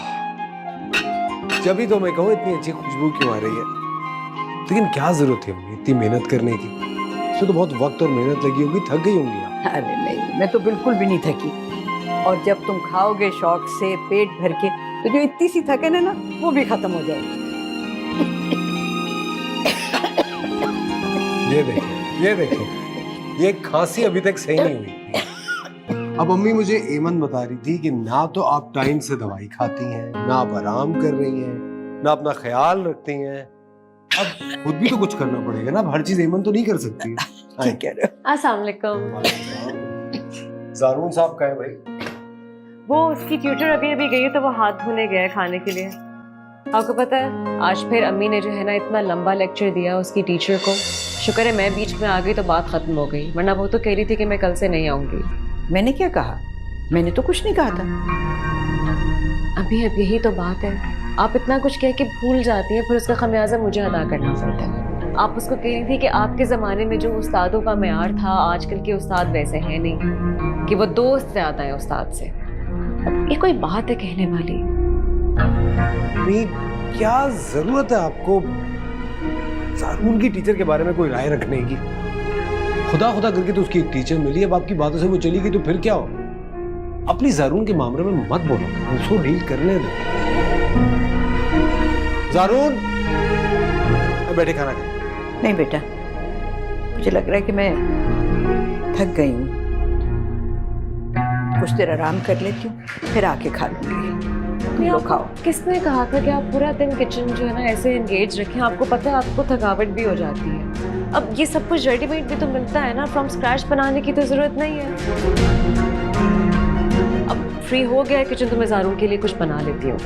जब भी तो मैं कहूँ इतनी अच्छी खुशबू क्यों आ रही है। लेकिन क्या जरूरत थी अम्मी इतनी मेहनत करने की? इसमें तो बहुत वक्त और मेहनत लगी होगी, थक गई होंगी आप। अरे नहीं, मैं तो बिल्कुल भी नहीं थकी। और जब तुम खाओगे शौक से पेट भर के तो जो इतनी सी थकन है ना वो भी खत्म हो जाएगी। ये देखें, ये खांसी अभी तक सही नहीं हुई। अब अम्मी मुझे एमन बता रही थी कि ना तो आप टाइम से दवाई खाती हैं, ना आप आराम कर रही हैं, ना अपना ख्याल रखती हैं। अब खुद भी तो कुछ करना पड़ेगा ना, अब हर चीज एमन तो नहीं कर सकती। ठीक कह रहे हो। अस्सलाम वालेकुम। जारून साहब का है भाई? वो उसकी ट्यूटर अभी अभी गई है तो वो हाथ धोने गया है खाने के लिए। आपको पता है आज फिर अम्मी ने जो है ना इतना लंबा लेक्चर दिया उसकी टीचर को। शुक्र है मैं बीच में आ गई तो बात खत्म हो गई, वरना वो तो कह रही थी कि मैं कल से नहीं आऊंगी। मैंने क्या कहा? मैंने तो कुछ नहीं कहा था। अभी अब यही तो बात है, आप इतना कुछ कह के भूल जाती हैं, फिर उसका खमियाजा मुझे अदा करना पड़ता है। आप उसको कह रही थी कि आपके ज़माने में जो उस्तादों का मेयार था आजकल के उस्ताद वैसे हैं नहीं, कि वो दोस्त ज़्यादा है उस्ताद से। ये कोई बात है कहने वाली? नहीं, क्या जरूरत है आपको जारून की टीचर के बारे में कोई राय रखने की? खुदा खुदा करके तो उसकी एक टीचर मिली, अब आपकी बातों से वो चली गई तो फिर क्या हो? अपनी जारून के मामले में मत बोलो, उसको डील करने दो। जारून, बैठे खाना खाए। नहीं बेटा, मुझे लग रहा है कि मैं थक गई हूँ, कुछ देर आराम कर लेती हूँ फिर आके खा लूंगी। तुम लोग खाओ। किसने कहा था कि आप पूरा दिन किचन जो है ना ऐसे एंगेज रखें? आपको पता है आपको थकावट भी हो जाती है। अब ये सब कुछ रेडीमेड भी तो मिलता है ना, फ्रॉम स्क्रैच बनाने की तो जरूरत नहीं है। अब फ्री हो गया है किचन तो मैं ज़ारून के लिए कुछ बना लेती हूँ।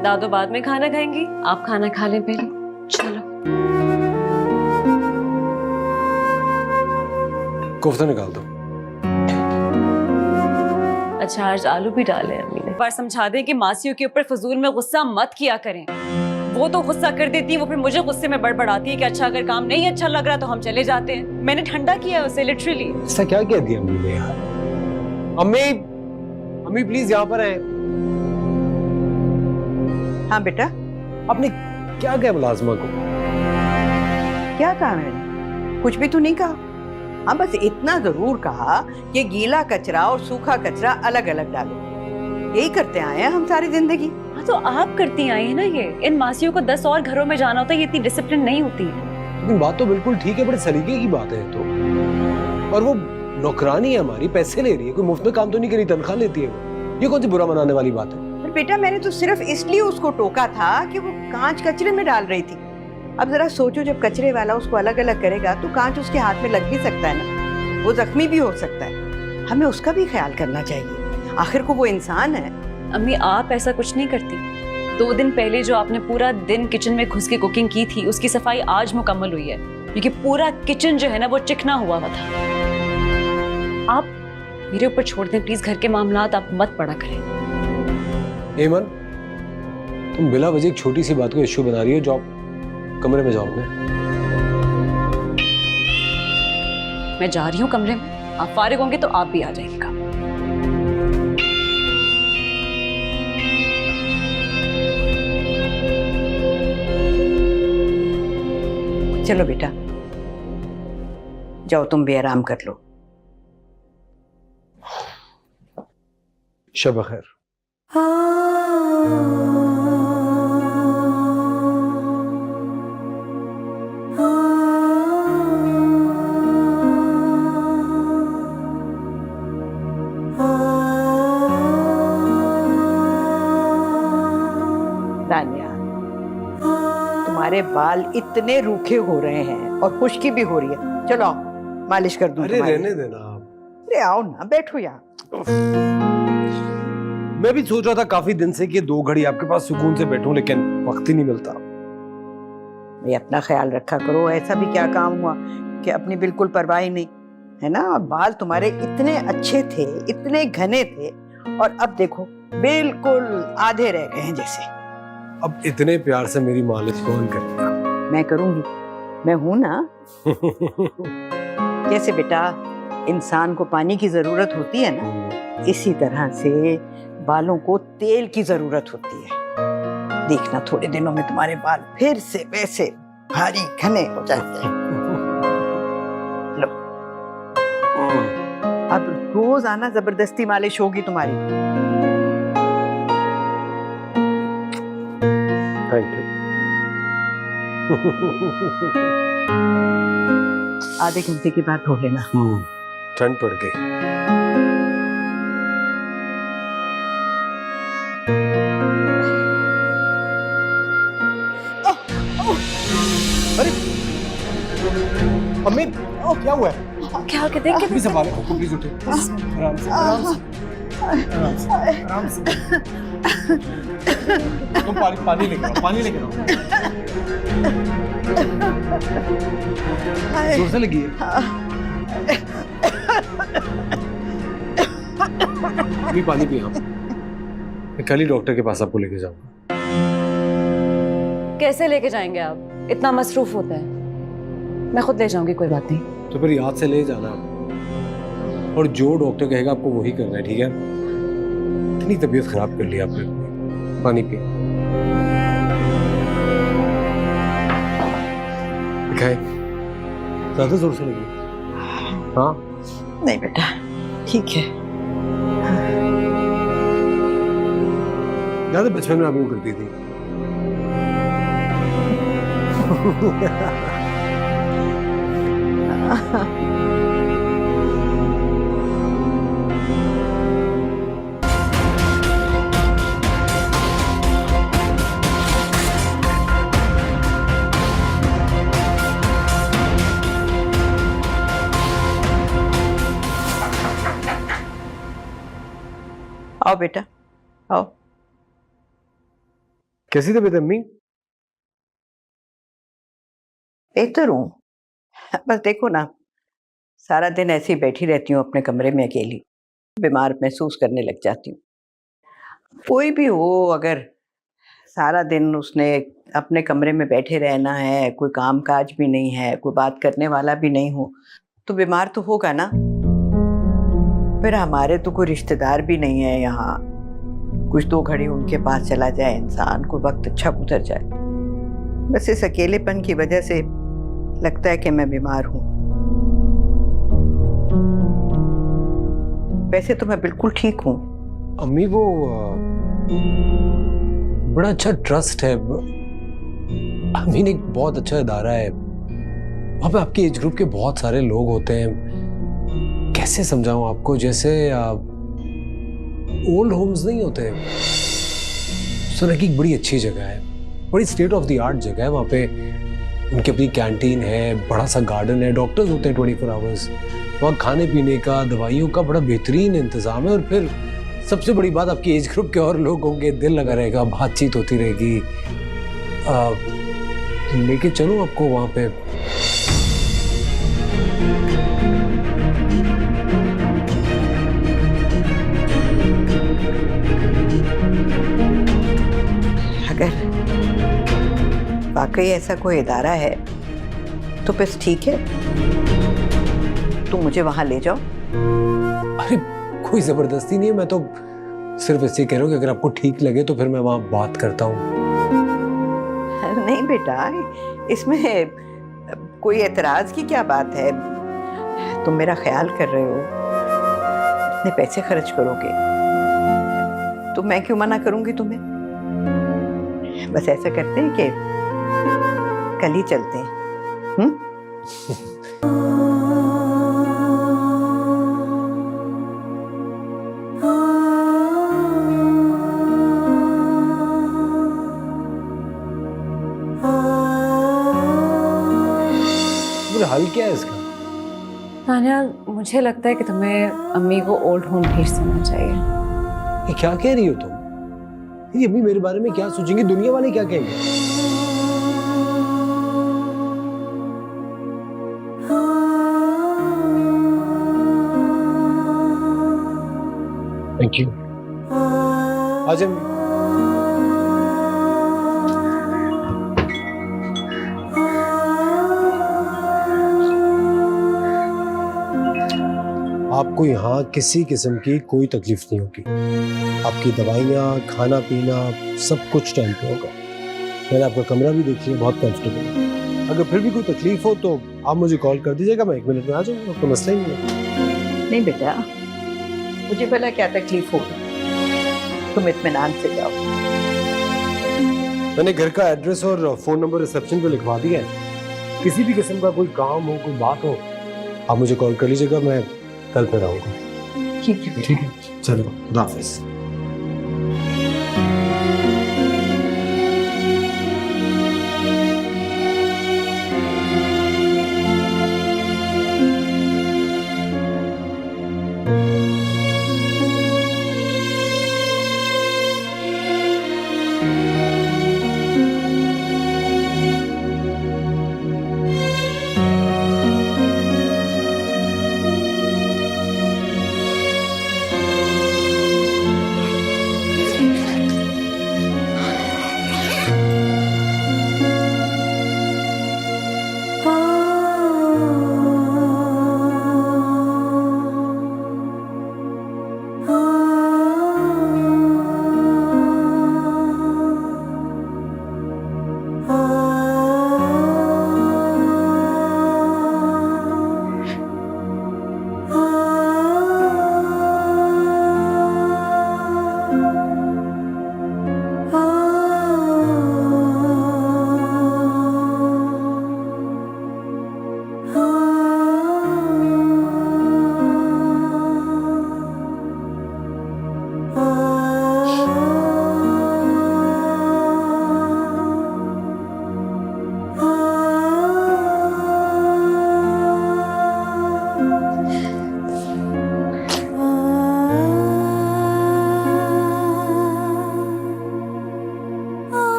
दादो बाद में खाना खाएंगी, आप खाना खा लें पहले। चलो कोफ्ता निकाल दो। अच्छा आज आलू भी डाले अम्मी ने। बार समझा दें कि मासियों के ऊपर फजूल में गुस्सा मत किया करें। वो तो गुस्सा कर देती है, वो फिर मुझे गुस्से में बड़बड़ाती है कि अच्छा अगर काम नहीं अच्छा लग रहा तो हम चले जाते हैं। मैंने ठंडा किया उसे लिटरली। ऐसा क्या कह दिया अम्मी ने यार? अम्मी, अम्मी प्लीज यहाँ पर आए। हाँ बेटा, आपने क्या कहा मुलाजमा को? क्या कहा मैंने? कुछ भी तो नहीं कहा। हाँ बस इतना जरूर कहा कि गीला कचरा और सूखा कचरा अलग अलग डालो। यही करते आए हैं हम सारी जिंदगी। हाँ तो आप करती आई है ना ये। इन मासियों को 10 और घरों में जाना होता है, ये इतनी डिसिप्लिन नहीं होती है। लेकिन बात तो बिल्कुल ठीक है, बड़े सलीके की बात है तो। और वो नौकरानी है हमारी, पैसे ले रही है, कोई मुफ्त में काम तो नहीं करी, तनख्वाह लेती है वो। ये कौन सी बुरा मनाने वाली बात है? पर बेटा मैंने तो सिर्फ इसलिए उसको टोका था कि वो कांच कचरे में डाल रही थी। अब जरा सोचो, जब कचरे वाला उसको अलग अलग करेगा तो कांच उसके हाथ में लग भी सकता है ना, वो जख्मी भी हो सकता है। हमें उसका भी ख्याल करना चाहिए, आखिर को वो इंसान है। अम्मी आप ऐसा कुछ नहीं करती। 2 दिन पहले जो आपने पूरा दिन किचन में घुस के कुकिंग की थी उसकी सफाई आज मुकम्मल हुई है, क्योंकि पूरा किचन जो है ना वो चिकना हुआ था। आप मेरे ऊपर छोड़ दें प्लीज, घर के मामलात आप मत पड़ा करें। एमन, तुम बिला वजह एक छोटी सी बात को इश्यू बना रही हो। जाओ कमरे में, जाओ अपने। मैं जा रही हूँ कमरे में, आप फारिग होंगे तो आप भी आ जाइएगा। चलो बेटा, जाओ तुम भी आराम कर लो। शब खैर। तानिया, तुम्हारे बाल इतने रूखे हो रहे हैं और खुश्की भी हो रही है। चलो आओ, मालिश कर दूं अरे तुम्हारी। रहने देना आप। अरे आओ ना, बैठो यहाँ। मैं भी सोच रहा था काफी दिन से कि 2 घड़ी आपके पास सुकून से बैठूं, लेकिन वक्त ही नहीं मिलता। ये अपना ख्याल रखा करो। ऐसा भी क्या काम हुआ कि अपनी बिल्कुल परवाह ही नहीं, है ना। बाल तुम्हारे इतने अच्छे थे, इतने घने थे, और अब देखो बिल्कुल आधे रह गए हैं जैसे। अब इतने प्यार से मेरी मालिश कौन करेगा? मैं करूंगी, मैं हूं ना। जैसे बेटा इंसान को पानी की जरूरत होती है ना, इसी तरह से बालों को तेल की जरूरत होती है। देखना थोड़े दिनों में तुम्हारे बाल फिर से वैसे भारी घने हो जाएंगे। लो, अब रोज आना, जबरदस्ती मालिश होगी तुम्हारी। Thank you. आधे घंटे के बाद धो लेना। ठंड पड़ गई। अरे अम्मी, क्या हुआ है? क्या के देख के अभी संभालो, प्लीज उठो। आराम से, आराम से, आराम से, आराम से। तुम पानी लेकर आओ, पानी लेकर आओ। जोर से लगी है। अभी पानी पिया। मैं कल ही डॉक्टर के पास आपको लेके जाऊंगा। कैसे लेके जाएंगे आप? इतना मसरूफ होता है। मैं खुद ले जाऊंगी, कोई बात नहीं। तो फिर याद से ले जाना, और जो डॉक्टर कहेगा आपको वही करना है, ठीक है? इतनी तबीयत खराब कर ली आपने। पानी पिए। दिखाए, ज्यादा जोर से लगी? हाँ नहीं बेटा, ठीक है। ज्यादा बचपन में आप यूं करती थी। आओ बेटा, आओ। कैसी तबीयत है अम्मी? बेहतर हूँ, बस देखो ना, सारा दिन ऐसे ही बैठी रहती हूँ अपने कमरे में अकेली, बीमार महसूस करने लग जाती हूँ। कोई भी हो, अगर सारा दिन उसने अपने कमरे में बैठे रहना है, कोई काम काज भी नहीं है, कोई बात करने वाला भी नहीं हो, तो बीमार तो होगा ना। फिर हमारे तो कोई रिश्तेदार भी नहीं है यहाँ, कुछ 2 घड़ी उनके पास चला जाए इंसान को, वक्त अच्छा गुजर जाए। बस इस अकेलेपन की वजह से लगता है कि मैं बीमार हूँ। वैसे तो मैं बिल्कुल ठीक हूँ। अम्मी वो बड़ा अच्छा ट्रस्ट है, अमीन एक बहुत अच्छा इदारा है, वहाँ पे आपकी एज ग्रुप के बहुत सारे लोग होते हैं। कैसे समझाऊं आपको, जैसे ओल्ड होम्स नहीं होते, सुना कि एक बड़ी अच्छी जगह है, बड़ी स्टेट ऑफ द आर्ट जगह है। वहाँ पे उनकी अपनी कैंटीन है, बड़ा सा गार्डन है, डॉक्टर्स होते हैं 24 आवर्स, वहाँ खाने पीने का, दवाइयों का बड़ा बेहतरीन इंतजाम है। और फिर सबसे बड़ी बात, आपकी एज ग्रुप के और लोग होंगे, दिल लगा रहेगा, बातचीत होती रहेगी। लेके चलूं आपको वहाँ पे? अगर वाकई ऐसा कोई इदारा है तो बस ठीक है, तुम मुझे वहां ले जाओ। अरे कोई जबरदस्ती नहीं है, मैं तो सिर्फ इससे कह रहा हूँ कि अगर आपको ठीक लगे तो फिर मैं वहां बात करता हूँ। नहीं बेटा, इसमें कोई एतराज की क्या बात है? तुम मेरा ख्याल कर रहे हो, इतने पैसे खर्च करोगे तो मैं क्यों मना करूंगी तुम्हें? बस ऐसा करते हैं कि कल ही चलते हैं। हल क्या है इसका? तान्या, मुझे लगता है कि तुम्हें अम्मी को ओल्ड होम भेज देना चाहिए। ये क्या कह रही हो तुम? ये अम्मी मेरे बारे में क्या सोचेंगी? दुनिया वाले क्या कहेंगे? Thank you. आज अम्मी आपको यहाँ किसी किस्म की कोई तकलीफ नहीं होगी। आपकी दवाइयाँ, खाना पीना सब कुछ टाइम पे होगा। मैंने आपका कमरा भी देख लिया, बहुत कंफर्टेबल है। अगर फिर भी कोई तकलीफ हो तो आप मुझे कॉल कर दीजिएगा, मैं 1 मिनट में आ जाऊंगा, कोई मसला ही नहीं है। नहीं बेटा, मुझे भला क्या तकलीफ हो, तुम इत्मीनान से जाओ। मैंने घर का एड्रेस और फोन नंबर रिसेप्शन पे लिखवा दिया है। किसी भी किस्म का कोई काम हो, कोई बात हो, आप मुझे कॉल कर लीजिएगा, मैं कल फिर आऊंगा। ठीक है। ठीक है, चलो, खुदा हाफिज़।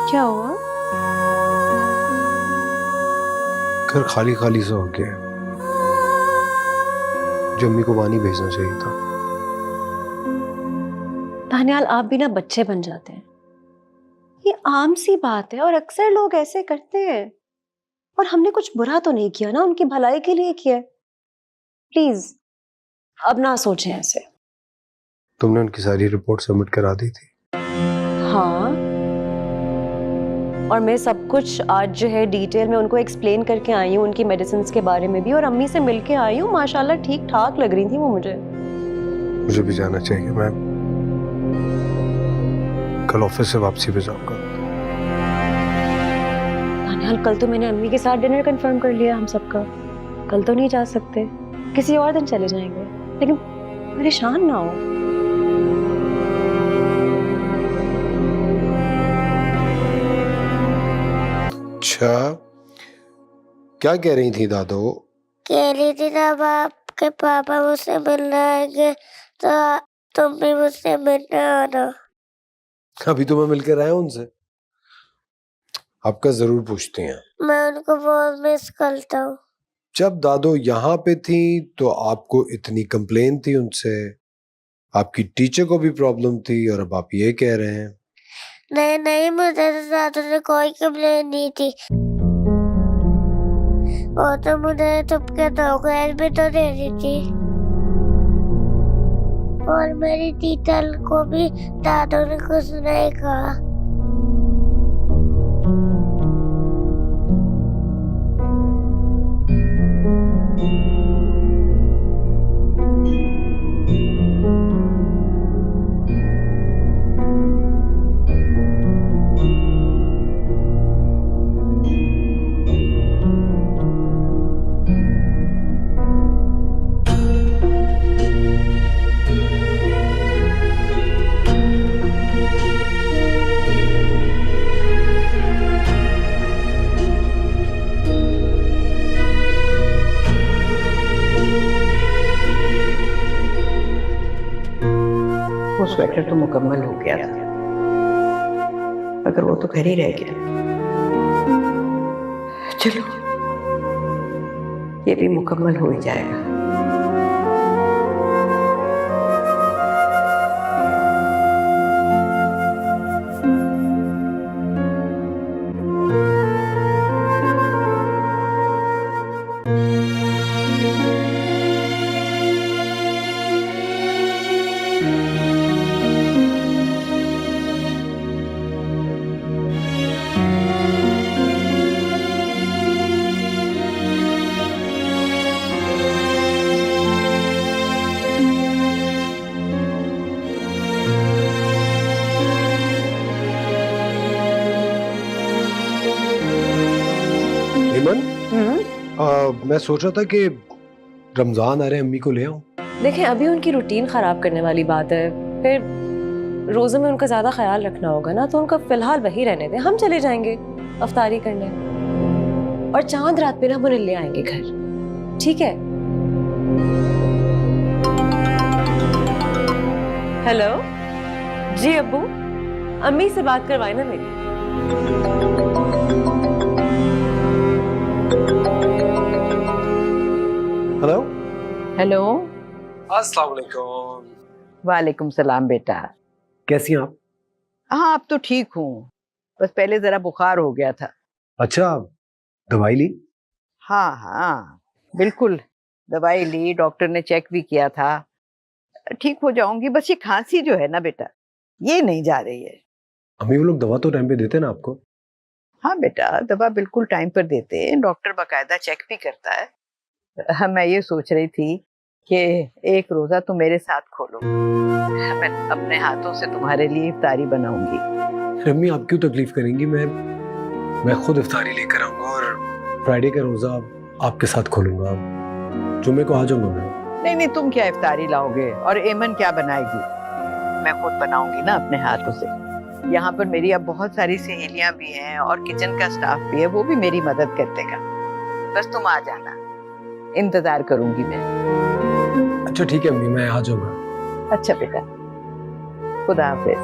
क्या हुआ? घर खाली खाली सा हो गया है। जो अम्मी को वानी भेजना चाहिए था। तान्याल, आप भी ना बच्चे बन जाते हैं। ये आम सी बात है और अक्सर लोग ऐसे करते हैं। और हमने कुछ बुरा तो नहीं किया ना, उनकी भलाई के लिए किया है। प्लीज अब ना सोचें ऐसे। तुमने उनकी सारी रिपोर्ट सबमिट करा दी थी? हाँ, और मैं सब कुछ आज जो है डिटेल में उनको एक्सप्लेन करके आई हूँ, उनकी मेडिसिन के बारे में भी, और अम्मी से मिलके आई हूँ। माशाल्लाह ठीक ठाक लग रही थी वो मुझे भी जाना चाहिए। मैं कल ऑफिस से वापसी पे जाऊंगा। तान्याल, कल तो मैंने अम्मी के साथ डिनर कंफर्म कर लिया हम सबका। कल तो नहीं जा सकते, किसी और दिन चले जाएंगे, लेकिन परेशान ना हो। अच्छा, क्या कह रही थी दादो? कह रही थी जब आपके पापा मुझसे मिलने आएंगे तो तुम भी मुझसे मिलने आना। अभी तो मैं मिलकर आया उनसे। आपका जरूर पूछते हैं। मैं उनको बहुत मिस करता हूँ। जब दादो यहाँ पे थी तो आपको इतनी कंप्लेन थी उनसे, आपकी टीचर को भी प्रॉब्लम थी, और अब आप ये कह रहे हैं? नहीं नहीं, मुझे तो दादू से कोई कंप्लेन नहीं थी। और तो मुझे चुपके तो गैस भी तो दे दी थी। और मेरी टीचर को भी दादू ने कुछ नहीं कहा। वो स्वेटर तो मुकम्मल हो गया था, अगर वो तो घर ही रह गया। चलो ये भी मुकम्मल हो ही जाएगा। मैं सोच रहा था कि रमजान आ रहे, अम्मी को ले आऊं। देखें, अभी उनकी रूटीन खराब करने वाली बात है, फिर रोज़ों में उनका ज्यादा ख्याल रखना होगा ना, तो उनका फिलहाल वही रहने दें, हम चले जाएंगे अफ्तारी करने और चांद रात पे ना हम उन्हें ले आएंगे घर, ठीक है? हेलो जी अब्बू, अम्मी से बात करवाए ना मेरी। हेलो हेलो, अस्सलाम वालेकुम। वालेकुम सलाम बेटा। कैसी हैं आप? हाँ अब तो ठीक हूँ, बस पहले जरा बुखार हो गया था। अच्छा, दवाई ली? हाँ हाँ बिल्कुल, दवाई ली, डॉक्टर ने चेक भी किया था, ठीक हो जाऊंगी। बस ये खांसी जो है ना बेटा, ये नहीं जा रही है। अम्मी वो लोग दवा तो टाइम पे देते हैं ना आपको? हाँ बेटा, दवा बिल्कुल टाइम पर देते हैं, डॉक्टर बाकायदा चेक भी करता है। हाँ, मैं ये सोच रही थी कि एक रोजा तुम मेरे साथ खोलो, मैं अपने हाथों से तुम्हारे लिए इफ्तारी बनाऊंगी। अम्मी आप क्यों तकलीफ करेंगी, मैं खुद इफ्तारी लेकर आऊंगा और फ्राइडे का रोजा आपके साथ खोलूंगा। जुम्मे को आ जाऊंगा मैं। नहीं नहीं, तुम क्या इफ्तारी लाओगे और एमन क्या बनाएगी? मैं खुद बनाऊंगी ना अपने हाथों से। यहाँ पर मेरी अब बहुत सारी सहेलियां भी हैं और किचन का स्टाफ भी है, वो भी मेरी मदद कर देगा। बस तुम आ जाना, इंतजार करूंगी मैं। अच्छा ठीक है अम्मी, मैं आ जाऊंगा। अच्छा बेटा, खुदा हाफिज।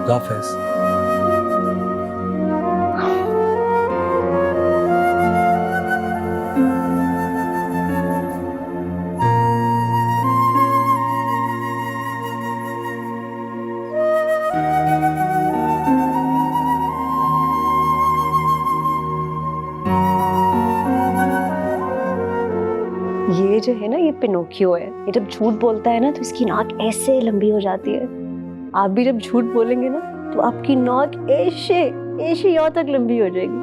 खुदा हाफिज। ये जो है ना, ये पिनोकियो है, ये जब झूठ बोलता है ना तो इसकी नाक ऐसे लंबी हो जाती है। आप भी जब झूठ बोलेंगे ना तो आपकी नाक ऐसे ऐसे यहाँ तक लंबी हो जाएगी।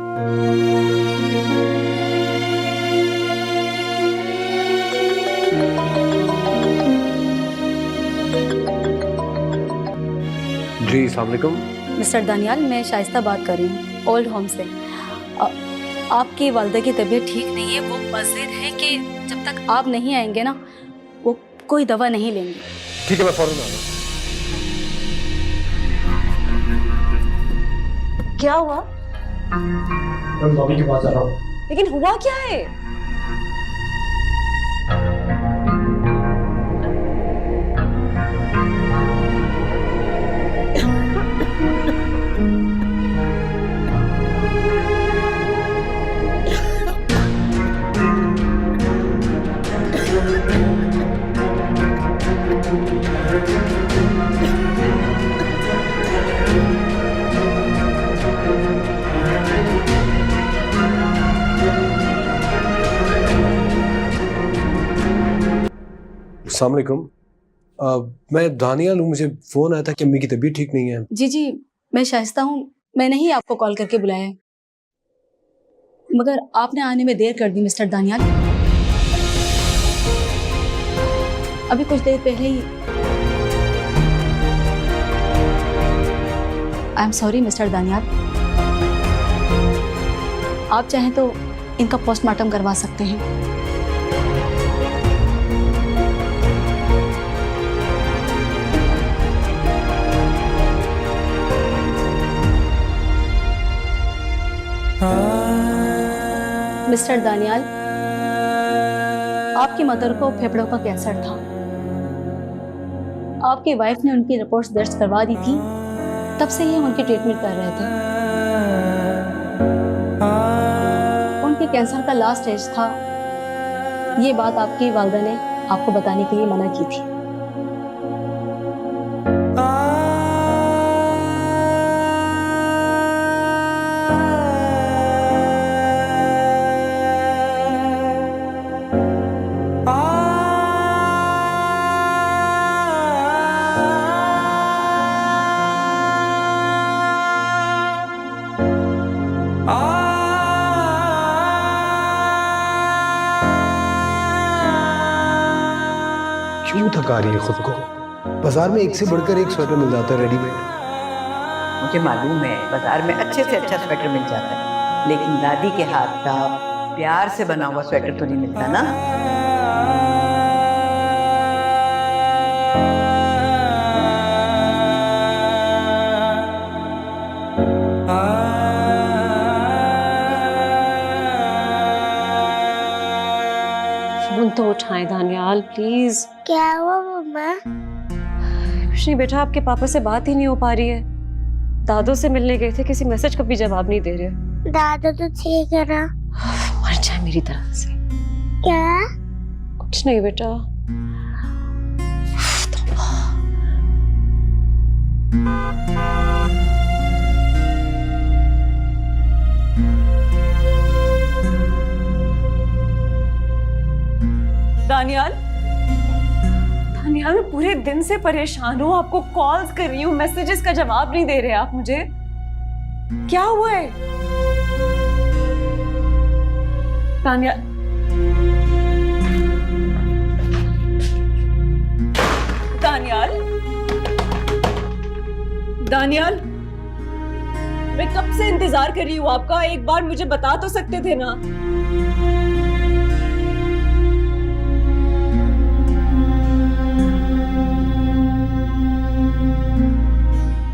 जी अस्सलाम वालेकुम। मिस्टर दानियाल, मैं शाइस्ता बात कर रही हूँ ओल्ड होम से। आपकी वालिदा की तबीयत ठीक नहीं है, वो मज़ीद है कि जब तक आप नहीं आएंगे ना वो कोई दवा नहीं लेंगे। ठीक है, मैं फौरन आ रहा हूँ। क्या हुआ? मैं भाभी के पास जा रहा हूँ। लेकिन हुआ क्या है? अस्सलाम वालेकुम। मैं दानियाल हूँ, मुझे फोन आया था कि अम्मी की तबीयत ठीक नहीं है। जी जी, मैं शाइस्ता हूँ। मैंने ही आपको कॉल करके बुलाया है, मगर आपने आने में देर कर दी मिस्टर दानियाल। अभी कुछ देर पहले ही। I am sorry mister Daniyal. आप चाहें तो इनका पोस्टमार्टम करवा सकते हैं। मिस्टर दानियाल, आपकी मदर को फेफड़ों का कैंसर था। आपकी वाइफ ने उनकी रिपोर्ट्स दर्ज करवा दी थी, तब से ही हम उनकी ट्रीटमेंट कर रहे थे। उनके कैंसर का लास्ट स्टेज था। ये बात आपकी वालिदा ने आपको बताने के लिए मना की थी। क्यों थका रही है खुद को? बाजार में एक से बढ़कर एक स्वेटर मिल जाता है रेडीमेड। मुझे मालूम है बाजार में अच्छे से अच्छा स्वेटर मिल जाता है, लेकिन दादी के हाथ का प्यार से बना हुआ स्वेटर तो नहीं मिलता ना। फोन तो उठाएं दानियाल प्लीज। क्या हुआ मम्मा? कुछ नहीं बेटा, आपके पापा से बात ही नहीं हो पा रही है। दादू से मिलने गए थे, किसी मैसेज का भी जवाब नहीं दे रहे। दादा तो ठीक है ना? मर जाए मेरी तरफ से। क्या? कुछ नहीं बेटा। दानियाल, दानियाल मैं पूरे दिन से परेशान हूँ, आपको कॉल्स कर रही हूँ, मैसेजेस का जवाब नहीं दे रहे आप मुझे। क्या हुआ है? दानियाल, दानियाल, दानियाल, मैं कब से इंतजार कर रही हूँ आपका, एक बार मुझे बता तो सकते थे ना।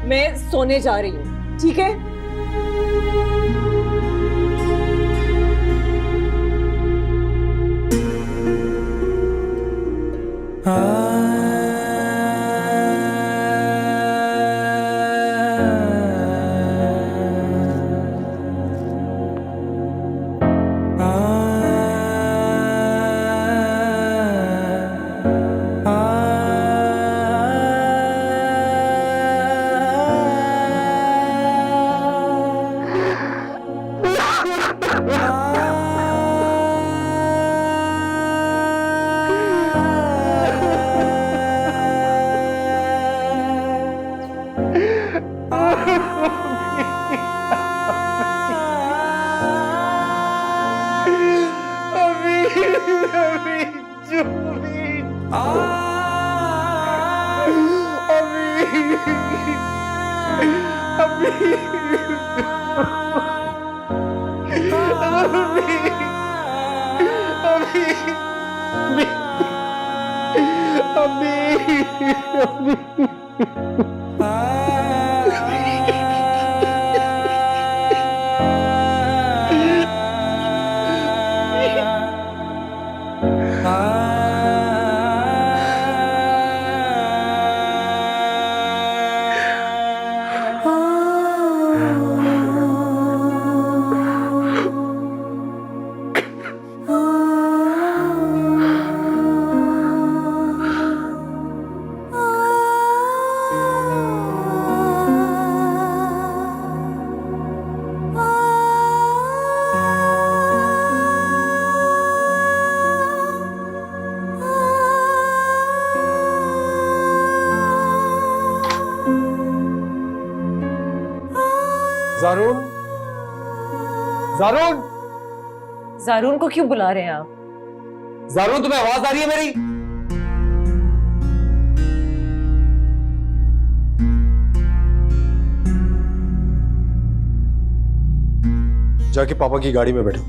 मैं सोने जा रही हूँ, ठीक है? जारून, जारून को क्यों बुला रहे हैं आप? जारून तुम्हें आवाज आ रही है मेरी? जाके पापा की गाड़ी में बैठो।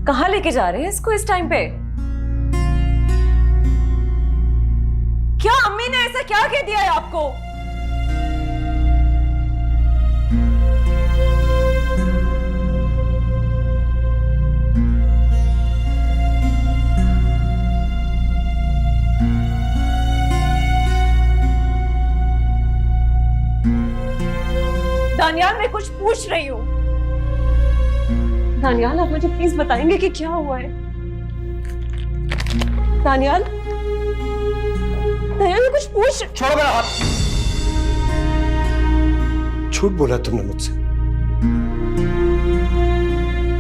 कहाँ लेके जा रहे हैं इसको इस टाइम पे? क्या अम्मी ने ऐसा क्या कह दिया है आपको? दानियाल, मैं कुछ पूछ रही हूँ। दानियाल, आप मुझे प्लीज बताएंगे कि क्या हुआ है? दानियाल, दानियाल, मैं कुछ पूछ। छोड़ो मेरा हाथ। झूठ बोला तुमने मुझसे।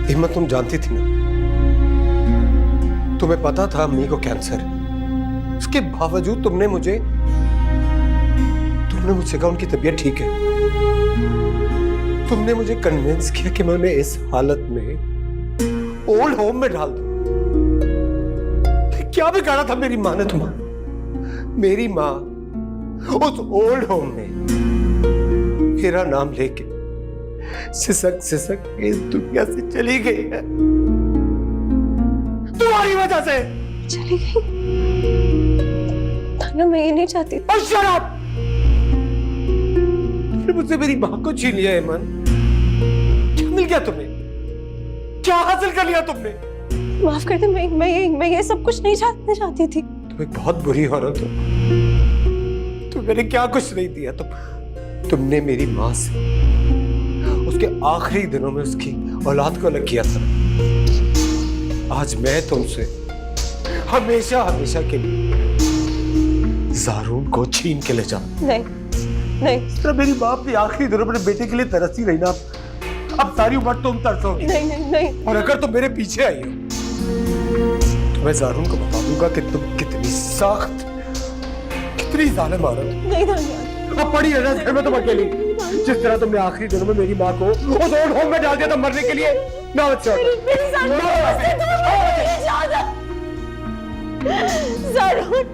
हिम्मत, तुम जानती थी ना, तुम्हें पता था अम्मी को कैंसर है, उसके बावजूद तुमने मुझसे कहा उनकी तबीयत ठीक है। तुमने मुझे कन्विंस किया कि मैं उन्हें इस हालत में ओल्ड होम में डाल दूं। क्या बिगाड़ा था मेरी माँ ने तुम्हारा? मेरी माँ उस ओल्ड होम में मेरा नाम लेके सिसक सिसक इस दुनिया से चली गई है, तुम्हारी वजह से चली गई। दानियाल, मैं ये नहीं चाहती। और शराब, तुमने मुझसे मेरी माँ को छीन लिया। ईमान, क्या मिल गया तुम्हें? क्या हासिल कर लिया तुमने? माफ कर दे, मैं ये सब कुछ नहीं चाहती थी। तुम एक बहुत बुरी औरत हो। तुमने क्या कुछ नहीं दिया। तुमने मेरी माँ से उसके आखिरी दिनों में उसकी औलाद को अलग किया था। आज मैं तुमसे हमेशा हमेशा के लिए जारून को छीन के ले जाऊं। नहीं, तो मेरी माँ अपने आखिरी दिनों में बेटे के लिए तरसती रही ना, अब सारी उम्र तुम तरसोगी। नहीं। और अगर तुम मेरे पीछे आई हो तो मैं जारून को बता दूंगा कि तुम कितनी सख्त, कितनी जालिम औरत हो। नहीं दानियाल, अब पड़ी है ना घर में तुम अकेली। जिस तरह तुमने आखिरी दिनों में मेरी माँ को उस ओल्ड होम में डाल दिया था मरने के लिए। ना अच्छा जारून